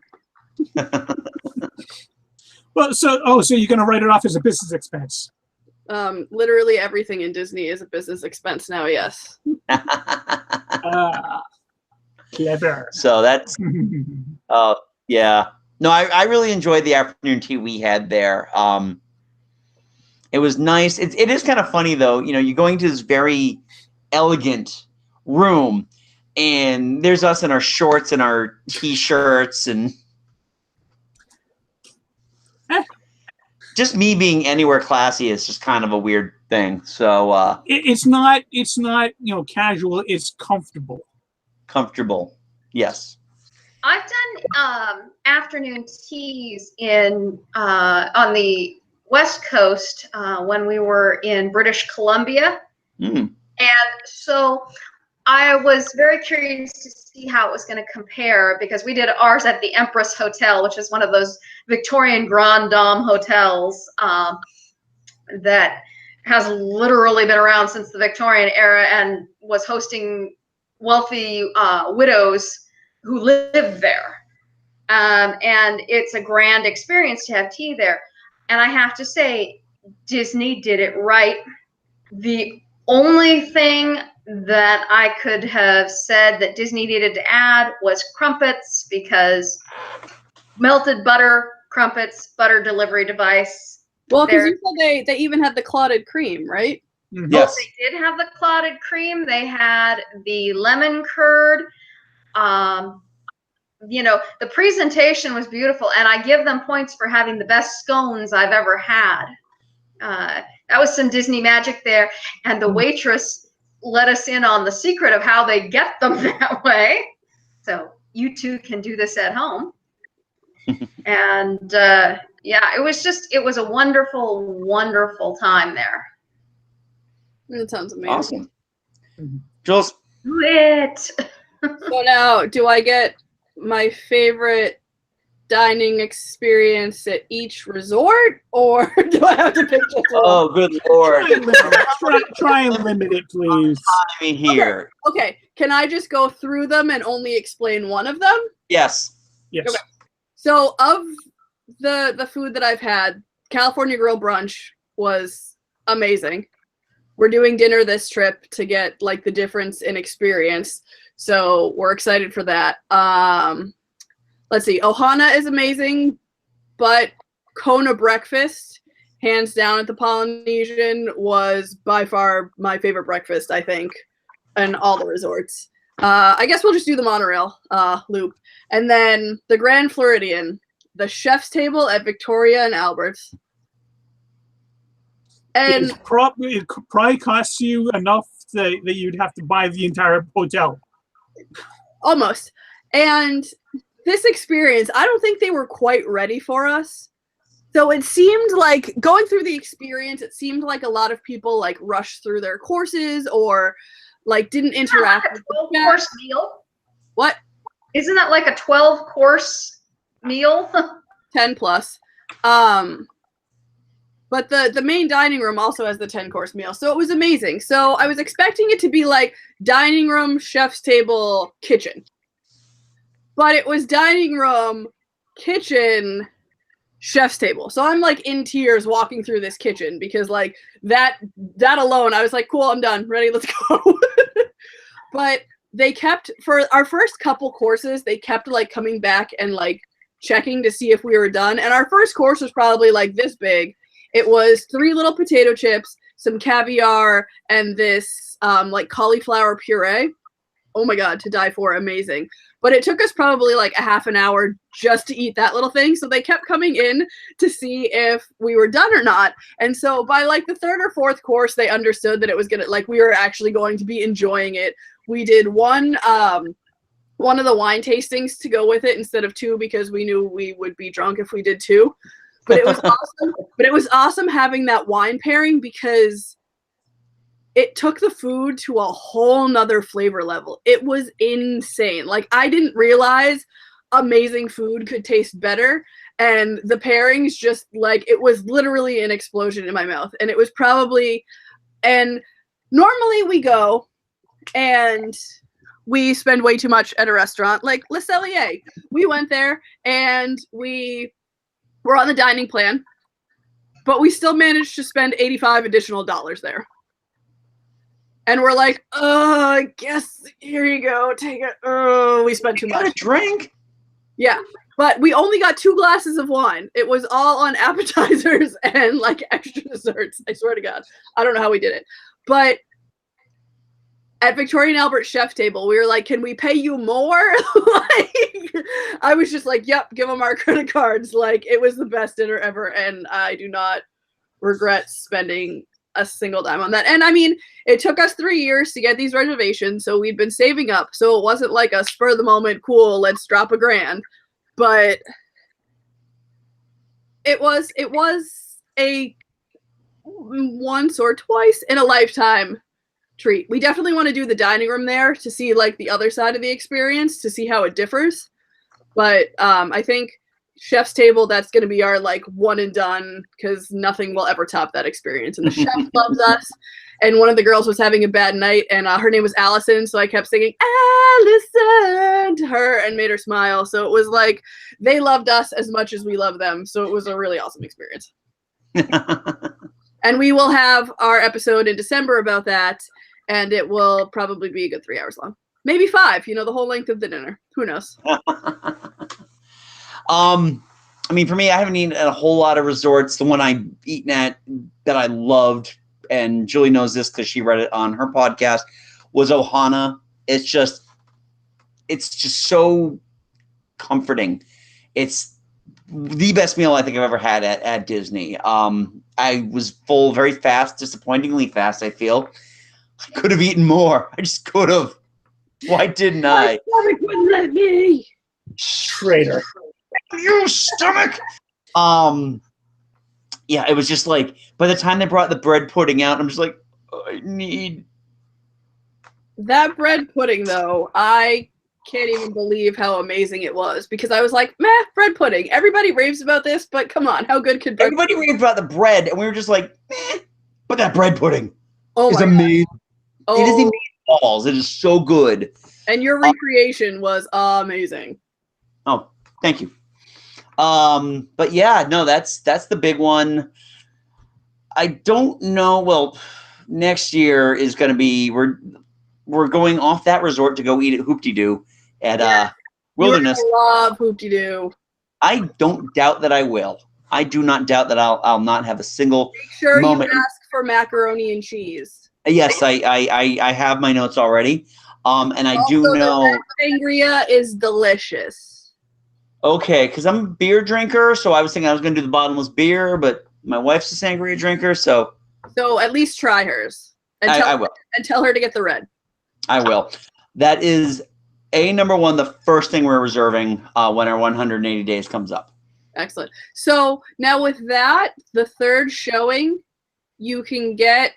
Well, so you're going to write it off as a business expense. Literally everything in Disney is a business expense now. Yes. Clever. So that's. Yeah. No, I really enjoyed the afternoon tea we had there. It was nice. It is kind of funny though. You're going to this very elegant room, and there's us in our shorts and our t-shirts and. Just me being anywhere classy is just kind of a weird thing. So it's not casual. It's comfortable. Comfortable, yes. I've done afternoon teas on the West Coast when we were in British Columbia, and so I was very curious to see how it was going to compare because we did ours at the Empress Hotel, which is one of those Victorian Grand Dame hotels that has literally been around since the Victorian era and was hosting wealthy widows who lived there. And it's a grand experience to have tea there. And I have to say, Disney did it right. The only thing that I could have said that Disney needed to add was crumpets, because melted butter, crumpets, butter delivery device. Well, because you said they even had the clotted cream, right? Mm-hmm. Yes. They did have the clotted cream. They had the lemon curd. The presentation was beautiful, and I give them points for having the best scones I've ever had. That was some Disney magic there, and the waitress let us in on the secret of how they get them that way. So you too can do this at home. And it was a wonderful, wonderful time there. That sounds amazing. Awesome. Jules? Do it. So now, do I get my favorite dining experience at each resort, or do I have to pick just one? Oh, good Lord. Try and limit it, please. Me here. Okay, can I just go through them and only explain one of them? Yes. Yes. Okay. So of the food that I've had, California Grill Brunch was amazing. We're doing dinner this trip to get like the difference in experience. So we're excited for that. Let's see. Ohana is amazing, but Kona breakfast, hands down at the Polynesian, was by far my favorite breakfast, I think, in all the resorts. I guess we'll just do the monorail loop. And then the Grand Floridian, the chef's table at Victoria and Albert's. And it probably costs you enough that you'd have to buy the entire hotel. Almost. And this experience, I don't think they were quite ready for us. So it seemed like, going through the experience, it seemed like a lot of people like rushed through their courses or like didn't interact with the 12-course meal? What? Isn't that like a 12-course meal? 10 plus. But the main dining room also has the 10-course meal. So it was amazing. So I was expecting it to be like dining room, chef's table, kitchen. But it was dining room, kitchen, chef's table. So I'm like in tears walking through this kitchen because like that alone, I was like, cool, I'm done. Ready, let's go. But they kept, for our first couple courses, they kept like coming back and like checking to see if we were done. And our first course was probably like this big. It was 3 little potato chips, some caviar, and this like cauliflower puree. Oh my God, to die for, amazing. but it took us probably like a half an hour just to eat that little thing. So they kept coming in to see if we were done or not. And so by like the third or fourth course, they understood that it was gonna, like, we were actually going to be enjoying it. We did one of the wine tastings to go with it instead of two, because we knew we would be drunk if we did two. But it was awesome. But it was awesome having that wine pairing, because it took the food to a whole nother flavor level. It was insane. Like, I didn't realize amazing food could taste better. And the pairings just, like, it was literally an explosion in my mouth. And it was probably, and normally we go and we spend way too much at a restaurant like Le Cellier. We went there and we were on the dining plan, but we still managed to spend $85 additional there. And we're like, oh, I guess, here you go, take it. Oh, we spent too much. Got a drink? Yeah, but we only got 2 glasses of wine. It was all on appetizers and like extra desserts. I swear to God. I don't know how we did it. But at Victoria and Albert Chef Table, we were like, can we pay you more? Like, I was just like, yep, give them our credit cards. Like, it was the best dinner ever, and I do not regret spending a single dime on that. And I mean, it took us 3 years to get these reservations, so we'd been saving up, so it wasn't like a spur of the moment, cool, let's drop $1,000. But it was a once or twice in a lifetime treat. We definitely want to do the dining room there to see like the other side of the experience, to see how it differs. But I think Chef's Table, that's going to be our like one and done, because nothing will ever top that experience. And the chef loves us. And one of the girls was having a bad night, and her name was Allison, so I kept singing Allison to her and made her smile. So it was like they loved us as much as we love them. So it was a really awesome experience. And we will have our episode in December about that, and it will probably be a good 3 hours long. Maybe 5, the whole length of the dinner. Who knows? I mean, for me, I haven't eaten at a whole lot of resorts. The one I've eaten at that I loved, and Julie knows this because she read it on her podcast, was Ohana. It's just so comforting. It's the best meal I think I've ever had at Disney. I was full very fast, disappointingly fast, I feel. I could have eaten more. I just could have. Why didn't I? My stomach wouldn't let me. Traitor. You stomach. Yeah, it was just like, by the time they brought the bread pudding out, I'm just like, I need that bread pudding, though. I can't even believe how amazing it was, because I was like, meh, bread pudding. Everybody raves about this, but come on, how good could bread everybody raved about the bread, and we were just like, meh, but that bread pudding is my amazing. God. It is amazing balls. It is so good. And your recreation was amazing. Oh, thank you. But yeah, no, that's the big one. I don't know. Well, next year is going to be, we're going off that resort to go eat at Hoop-de-Doo at Wilderness. You're gonna love Hoop-de-Doo. I don't doubt that I will. I do not doubt that I'll not have a single Make sure moment. you ask for macaroni and cheese. Yes, I have my notes already. And I also, do know the sangria is delicious. Okay, because I'm a beer drinker, so I was thinking I was going to do the bottomless beer, but my wife's a sangria drinker, so at least try hers. And I will. And tell her to get the red. I will. That is number one, the first thing we're reserving when our 180 days comes up. Excellent. So now with that, the third showing, you can get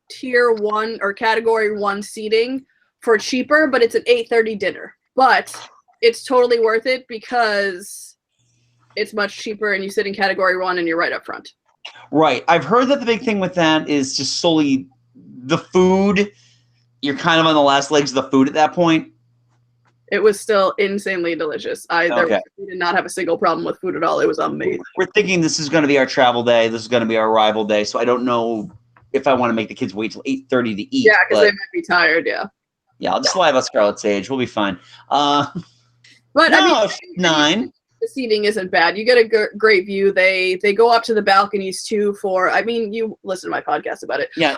tier 1 or category 1 seating for cheaper, but it's an 8:30 dinner. But it's totally worth it because it's much cheaper and you sit in category 1 and you're right up front. Right. I've heard that the big thing with that is just solely the food. You're kind of on the last legs of the food at that point. It was still insanely delicious. We did not have a single problem with food at all. It was amazing. We're thinking this is going to be our travel day. This is going to be our arrival day. So I don't know if I want to make the kids wait till 8:30 to eat. Yeah, because they might be tired, yeah. Yeah, I'll just live out Scarlett's age. We'll be fine. But no, I mean, 9. The seating isn't bad. You get a great view. They go up to the balconies too. You listen to my podcast about it. Yeah,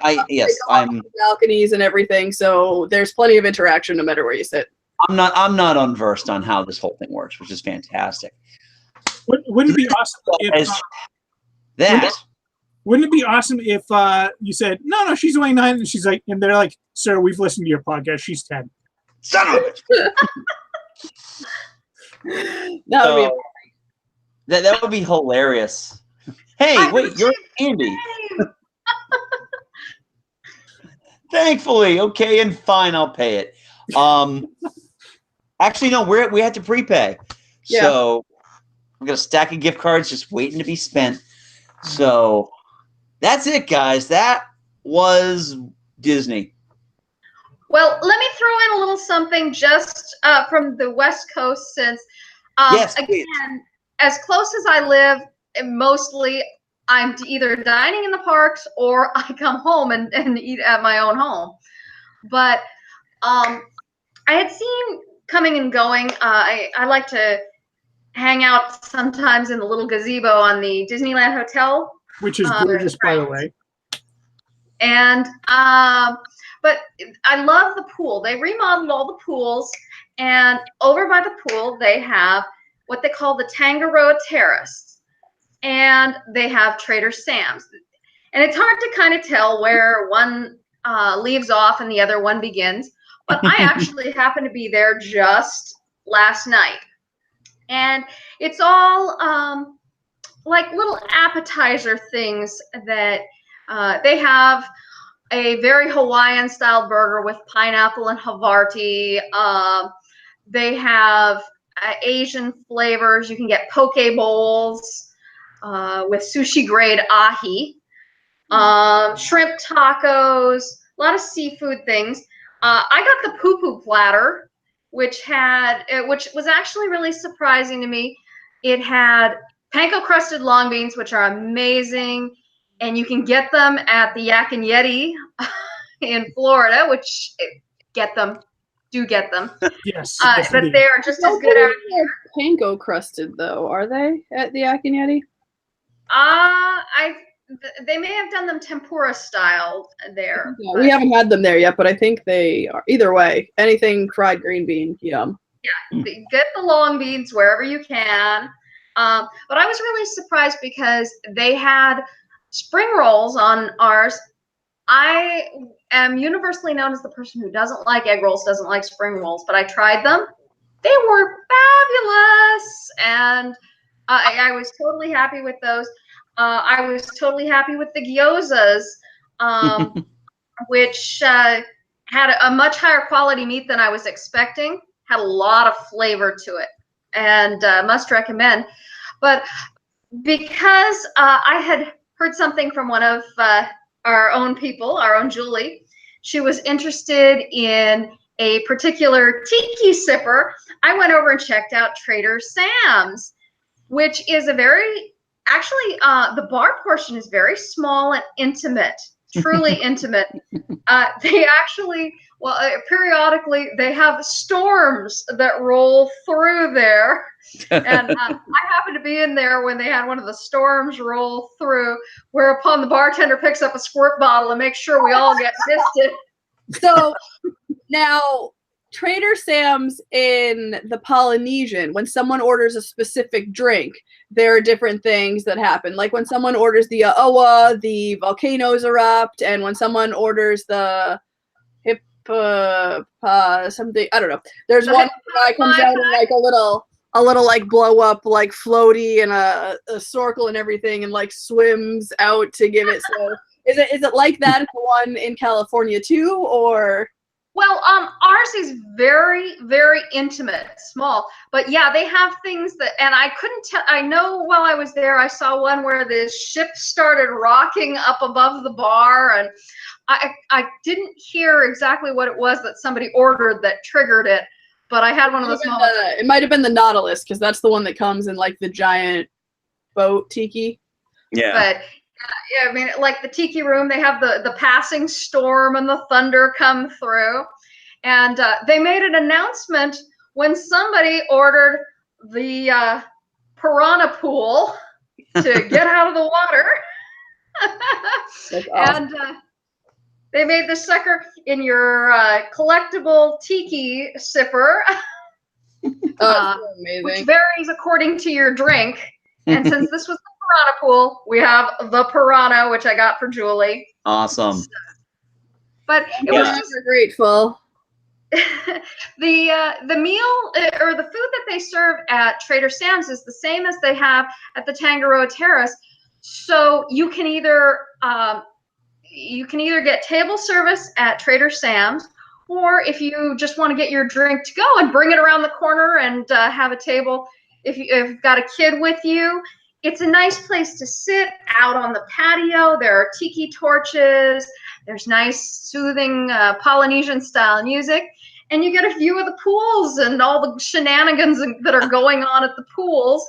I'm balconies and everything. So there's plenty of interaction no matter where you sit. I'm not unversed on how this whole thing works, which is fantastic. Wouldn't it be awesome if Wouldn't it be awesome if you said, no, she's only 9, and she's like, and they're like, sir, we've listened to your podcast. She's 10. Son of a bitch. That would be hilarious. Hey, wait, you're Andy. Thankfully, okay, and fine, I'll pay it. Actually, no, we had to prepay. Yeah. So we got a stack of gift cards just waiting to be spent. So that's it, guys. That was Disney. Well, let me throw in a little something just from the West Coast, since yes, please. again, as close as I live, mostly I'm either dining in the parks or I come home and eat at my own home. But I had seen coming and going. I like to hang out sometimes in the little gazebo on the Disneyland Hotel, which is gorgeous, by the way. And but I love the pool. They remodeled all the pools, and over by the pool they have what they call the Tangaroa Terrace, and they have Trader Sam's. And it's hard to kind of tell where one leaves off and the other one begins. But I actually happened to be there just last night. And it's all like little appetizer things that they have. A very Hawaiian style burger with pineapple and Havarti. They have Asian flavors. You can get poke bowls with sushi grade ahi, shrimp tacos, a lot of seafood things. I got the poo-poo platter, which was actually really surprising to me. It had panko crusted long beans, which are amazing. And you can get them at the Yak and Yeti in Florida, which do get them. Yes. But they are just as good out here. Panko crusted though, are they at the Yak and Yeti? They may have done them tempura style there. Yeah, we haven't had them there yet, but I think they are. Either way, anything fried green bean, yum. Yeah, get the long beans wherever you can. But I was really surprised because they had spring rolls on ours. I am universally known as the person who doesn't like egg rolls, doesn't like spring rolls, but I tried them. They were fabulous, and I was totally happy with those. I was totally happy with the gyozas, which had a much higher quality meat than I was expecting. Had a lot of flavor to it, and must recommend. But because I had heard something from one of our own people, our own Juli. She was interested in a particular tiki sipper. I went over and checked out Trader Sam's, which is the bar portion is very small and intimate, truly intimate. They actually, periodically they have storms that roll through there. And I happened to be in there when they had one of the storms roll through, whereupon the bartender picks up a squirt bottle and makes sure we all get fisted. So now Trader Sam's in the Polynesian, when someone orders a specific drink, there are different things that happen. Like when someone orders the Oa, the volcanoes erupt, and when someone orders the something, I don't know. There's one guy comes out in like a little like blow up like floaty and a snorkel and everything, and like swims out to give it. So is it like that, the one in California too, or? Well, ours is very, very intimate, small. But yeah, they have things that, and I couldn't tell. I know while I was there, I saw one where the ship started rocking up above the bar, and I didn't hear exactly what it was that somebody ordered that triggered it. But I had one of those moments. It might have been the Nautilus, because that's the one that comes in like the giant boat tiki. Yeah. But yeah, I mean, like the tiki room, they have the passing storm and the thunder come through. And they made an announcement when somebody ordered the piranha pool to get out of the water. That's awesome. And They made this sucker in your collectible tiki sipper, Amazing. which varies according to your drink. And since this was the Piranha Pool, we have the Piranha, which I got for Julie. Awesome. But it was just grateful. the meal or the food that they serve at Trader Sam's is the same as they have at the Tangaroa Terrace. So you can either get table service at Trader Sam's, or if you just want to get your drink to go and bring it around the corner and have a table, if you've got a kid with you, it's a nice place to sit out on the patio. There are tiki torches. There's nice, soothing Polynesian-style music. And you get a view of the pools and all the shenanigans that are going on at the pools,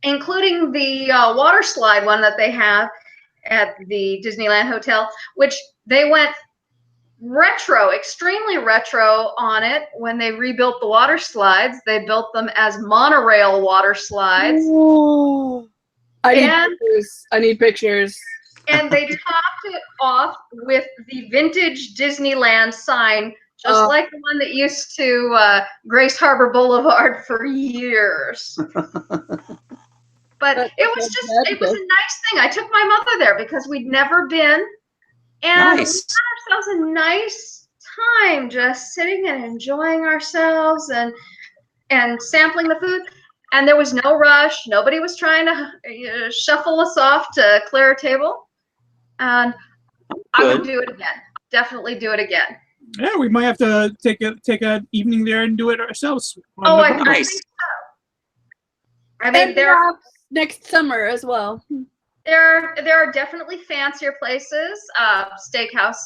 including the water slide one that they have at the Disneyland Hotel, which they went retro, extremely retro on it when they rebuilt the water slides. They built them as monorail water slides. Ooh. I need pictures. And they topped it off with the vintage Disneyland sign, just like the one that used to grace Harbor Boulevard for years. But it was a nice thing. I took my mother there because we'd never been. And we had ourselves a nice time just sitting and enjoying ourselves and sampling the food. And there was no rush. Nobody was trying to shuffle us off to clear a table. And I would do it again. Definitely do it again. Yeah, we might have to take an evening there and do it ourselves. I think so. I mean, next summer as well. There are definitely fancier places, Steakhouse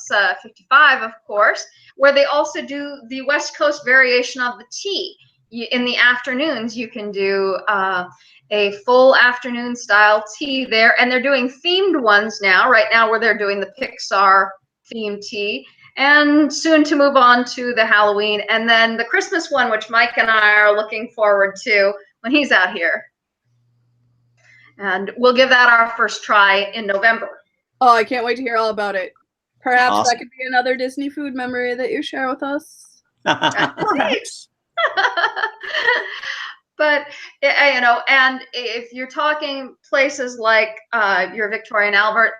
55, of course, where they also do the West Coast variation of the tea. In the afternoons, you can do a full afternoon style tea there, and they're doing themed ones now, right now where they're doing the Pixar themed tea, and soon to move on to the Halloween, and then the Christmas one, which Mike and I are looking forward to when he's out here. And we'll give that our first try in November. Oh, I can't wait to hear all about it. Perhaps that could be another Disney food memory that you share with us. Perhaps. But, you know, and if you're talking places like your Victoria and Albert,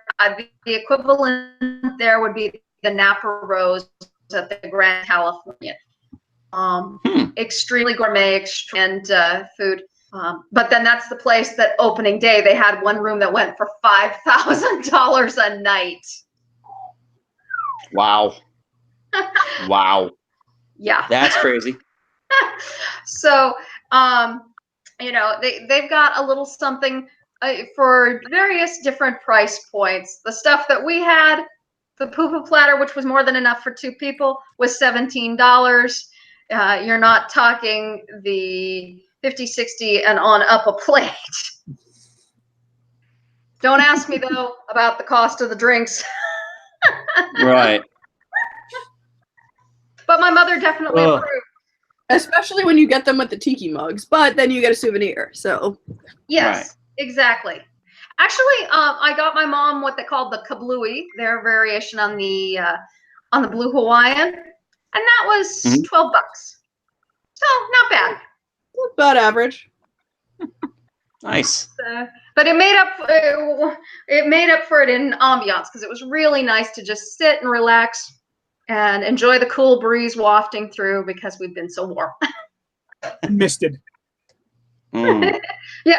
the equivalent there would be the Napa Rose at the Grand Californian. Extremely gourmet and food. But then that's the place that opening day, they had one room that went for $5,000 a night. Wow. Wow. Yeah. That's crazy. So, you know, they've got a little something for various different price points. The stuff that we had, the poo-poo platter, which was more than enough for 2 people, was $17. You're not talking the 50, 60 and on up a plate. Don't ask me though about the cost of the drinks. Right. But my mother definitely approved. Especially when you get them with the tiki mugs, but then you get a souvenir. So yes, exactly. Actually, I got my mom what they called the kablooey, their variation on the blue Hawaiian, and that was $12. So not bad. About average. Nice. But it made up for it in ambiance because it was really nice to just sit and relax and enjoy the cool breeze wafting through because we've been so warm. Misted. Yeah,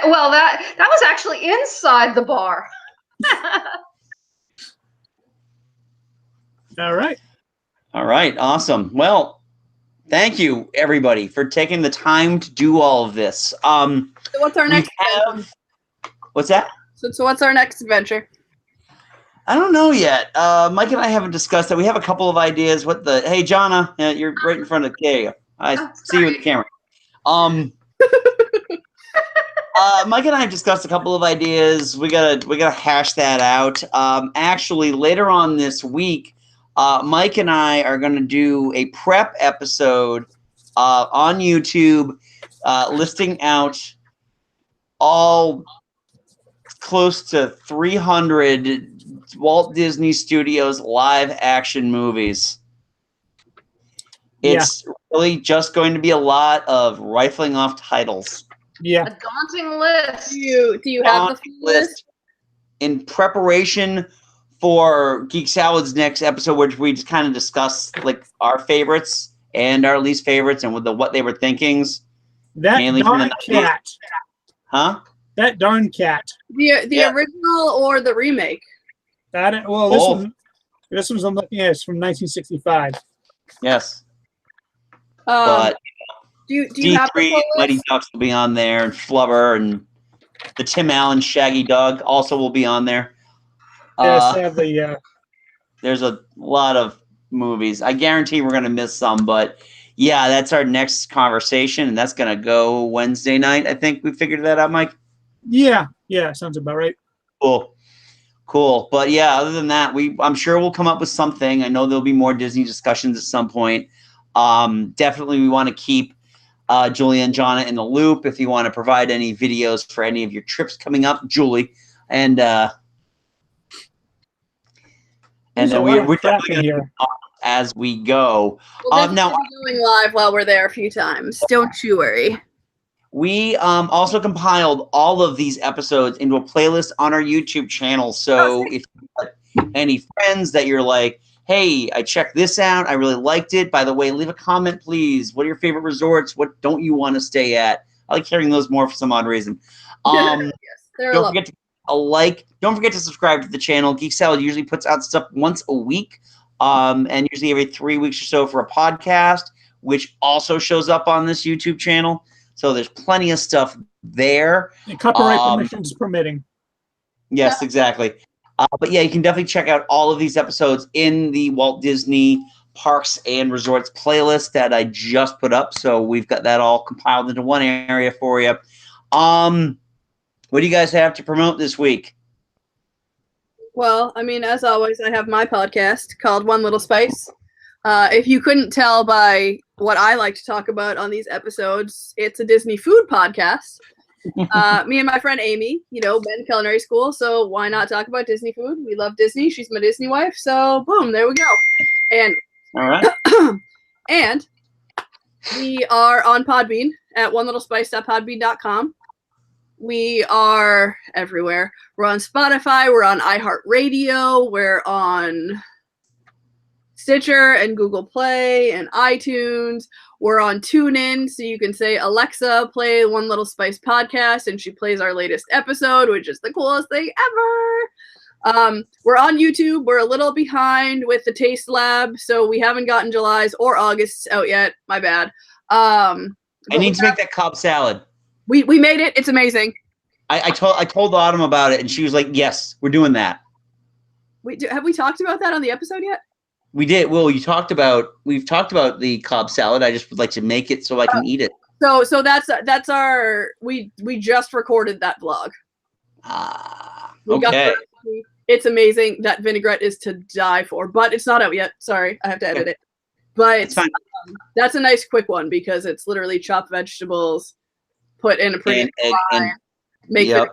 well, that was actually inside the bar. All right. All right. Awesome. Well, thank you, everybody, for taking the time to do all of this. So what's our next adventure? What's that? So what's our next adventure? I don't know yet. Mike and I haven't discussed that. We have a couple of ideas. Hey, Jonna, you're right in front of the camera. I see you with the camera. Mike and I have discussed a couple of ideas. We gotta hash that out. Actually, later on this week, Mike and I are going to do a prep episode on YouTube, listing out all close to 300 Walt Disney Studios live action movies. It's really just going to be a lot of rifling off titles. Yeah. A daunting list. Do you have the full list? In preparation for Geek Salad's next episode, which we just kind of discuss like our favorites and our least favorites and with what they were thinkings. That darn cat. Huh? That darn cat. The original or the remake? This one's I'm looking at is from 1965. Yes. But do you have the full Mighty list? Ducks will be on there, and Flubber, and the Tim Allen Shaggy Dog also will be on there. Sadly, there's a lot of movies. I guarantee we're going to miss some, but yeah, that's our next conversation, and that's going to go Wednesday night. I think we figured that out, Mike. Yeah, sounds about right. Cool. But yeah, other than that, I'm sure we'll come up with something. I know there'll be more Disney discussions at some point. Definitely, we want to keep Juli and Jonna in the loop. If you want to provide any videos for any of your trips coming up, Juli, and then we're definitely here as we go. We'll now be going live while we're there a few times. Don't you worry. We also compiled all of these episodes into a playlist on our YouTube channel. So if you have any friends that you're like, hey, I checked this out, I really liked it. By the way, leave a comment, please. What are your favorite resorts? What don't you want to stay at? I like hearing those more for some odd reason. Yes, don't forget to Don't forget to subscribe to the channel. Geek Salad usually puts out stuff once a week, and usually every 3 weeks or so for a podcast, which also shows up on this YouTube channel. So there's plenty of stuff there. And copyright permissions permitting. Yes, exactly. But yeah, you can definitely check out all of these episodes in the Walt Disney Parks and Resorts playlist that I just put up. So we've got that all compiled into one area for you. What do you guys have to promote this week? Well, I mean, as always, I have my podcast called One Little Spice. If you couldn't tell by what I like to talk about on these episodes, it's a Disney food podcast. Me and my friend Amy, been culinary school, so why not talk about Disney food? We love Disney. She's my Disney wife, so boom, there we go. And all right. And we are on Podbean at onelittlespice.podbean.com. We are everywhere. We're on Spotify. We're on iHeartRadio. We're on Stitcher and Google Play and iTunes. We're on TuneIn, so you can say, Alexa, play One Little Spice podcast, and she plays our latest episode, which is the coolest thing ever. We're on YouTube. We're a little behind with the Taste Lab, so we haven't gotten July's or August's out yet. My bad. I need to make that Cobb salad. We made it. It's amazing. I told Autumn about it, and she was like, "Yes, we're doing that." Have we talked about that on the episode yet? We did. Well, we've talked about the Cobb salad. I just would like to make it so I can eat it. So that's our we just recorded that vlog. Okay. It's amazing. That vinaigrette is to die for, but it's not out yet. Sorry, I have to edit it. But that's a nice quick one because it's literally chopped vegetables, put in a pretty wine, make it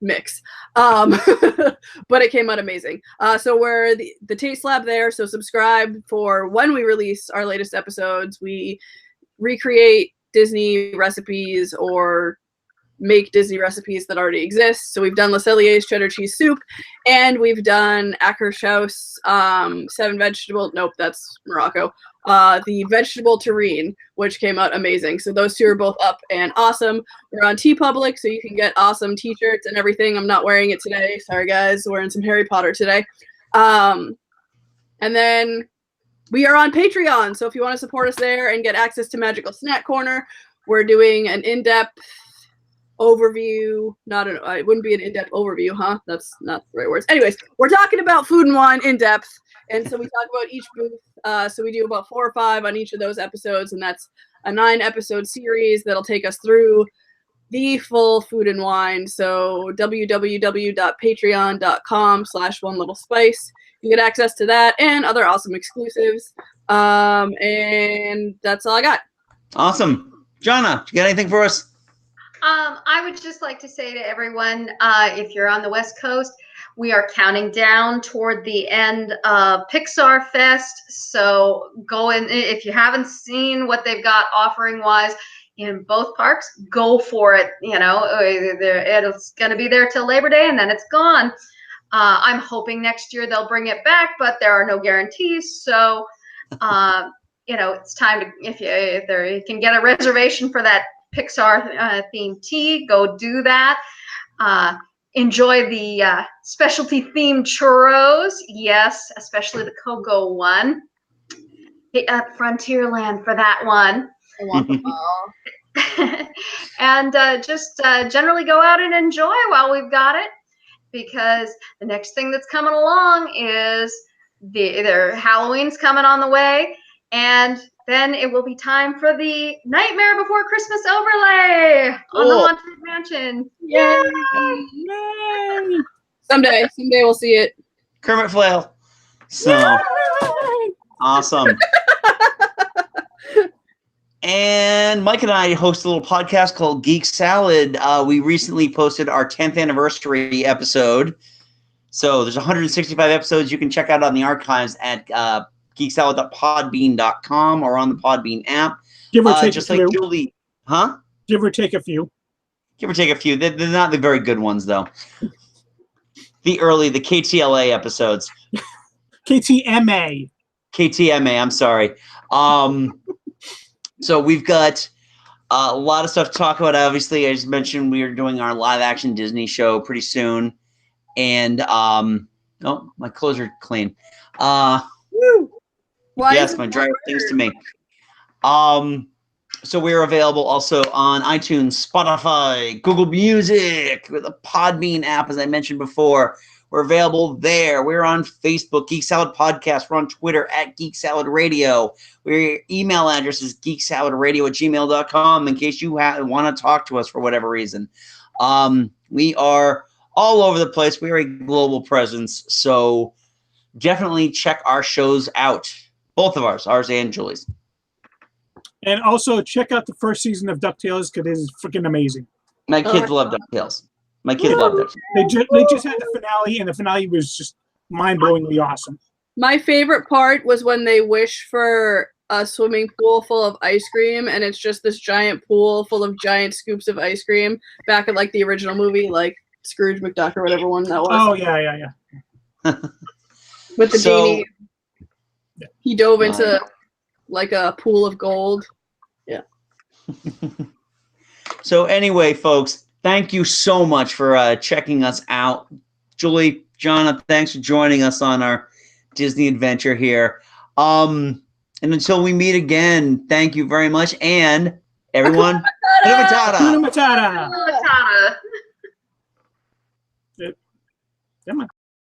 mix. But it came out amazing. So we're the Taste Lab there. So subscribe for when we release our latest episodes. We recreate Disney recipes or make Disney recipes that already exist. So we've done Le Cellier's cheddar cheese soup, and we've done Akershus 7 vegetable. Nope, that's Morocco. The vegetable terrine, which came out amazing. So those two are both up and awesome. We're on TeePublic, so you can get awesome t-shirts and everything. I'm not wearing it today. Sorry, guys. Wearing some Harry Potter today. And then we are on Patreon. So if you want to support us there and get access to Magical Snack Corner, we're doing an in-depth overview. It wouldn't be an in-depth overview, huh? That's not the right words. Anyways, we're talking about food and wine in depth. And so we talk about each booth. So we do about 4 or 5 on each of those episodes. And that's a 9-episode series that'll take us through the full food and wine. So www.patreon.com/onelittlespice. You get access to that and other awesome exclusives. And that's all I got. Awesome. Jonna, you got anything for us? I would just like to say to everyone, if you're on the West Coast, we are counting down toward the end of Pixar Fest. So go in, if you haven't seen what they've got offering wise in both parks, go for it. You know, it's going to be there till Labor Day and then it's gone. I'm hoping next year they'll bring it back, but there are no guarantees. So, you know, it's time to, if you can get a reservation for that Pixar themed tea, go do that. Enjoy the specialty themed churros. Yes, especially the cocoa one. Hit up Frontierland for that one. I want them all. And just generally go out and enjoy while we've got it, because the next thing that's coming along is their Halloween's coming on the way, and then it will be time for the Nightmare Before Christmas overlay on the Haunted Mansion. Yay! Yay! Someday we'll see it. Kermit Flail. So awesome. And Mike and I host a little podcast called Geek Salad. We recently posted our 10th anniversary episode. So there's 165 episodes you can check out on the archives at geeksalad.podbean.com or on the Podbean app. Give or take just a few. like Juli. Huh? Give or take a few. Give or take a few. They're not the very good ones, though. The KTLA episodes. KTMA. KTMA, I'm sorry. So we've got a lot of stuff to talk about. Obviously, as mentioned, we are doing our live-action Disney show pretty soon. And, oh, my clothes are clean. Woo. Why Yes, my dryer things to me. So we're available also on iTunes, Spotify, Google Music, with the Podbean app, as I mentioned before. We're available there. We're on Facebook, Geek Salad Podcast. We're on Twitter at Geek Salad Radio. Our email address is geeksaladradio@gmail.com in case you want to talk to us for whatever reason. We are all over the place. We are a global presence, so definitely check our shows out. Both of ours and Juli's. And also check out the first season of DuckTales because it is freaking amazing. My kids love DuckTales. My kids love DuckTales. They just had the finale, and the finale was just mind-blowingly awesome. My favorite part was when they wish for a swimming pool full of ice cream, and it's just this giant pool full of giant scoops of ice cream back at like the original movie, like Scrooge McDuck or whatever one that was. Oh, yeah. With the genie. He dove into like a pool of gold. Yeah. So anyway, folks, thank you so much for checking us out. Juli, Jonna, thanks for joining us on our Disney adventure here. And until we meet again, thank you very much. And everyone, Hakuna Matata. Matata. Come on.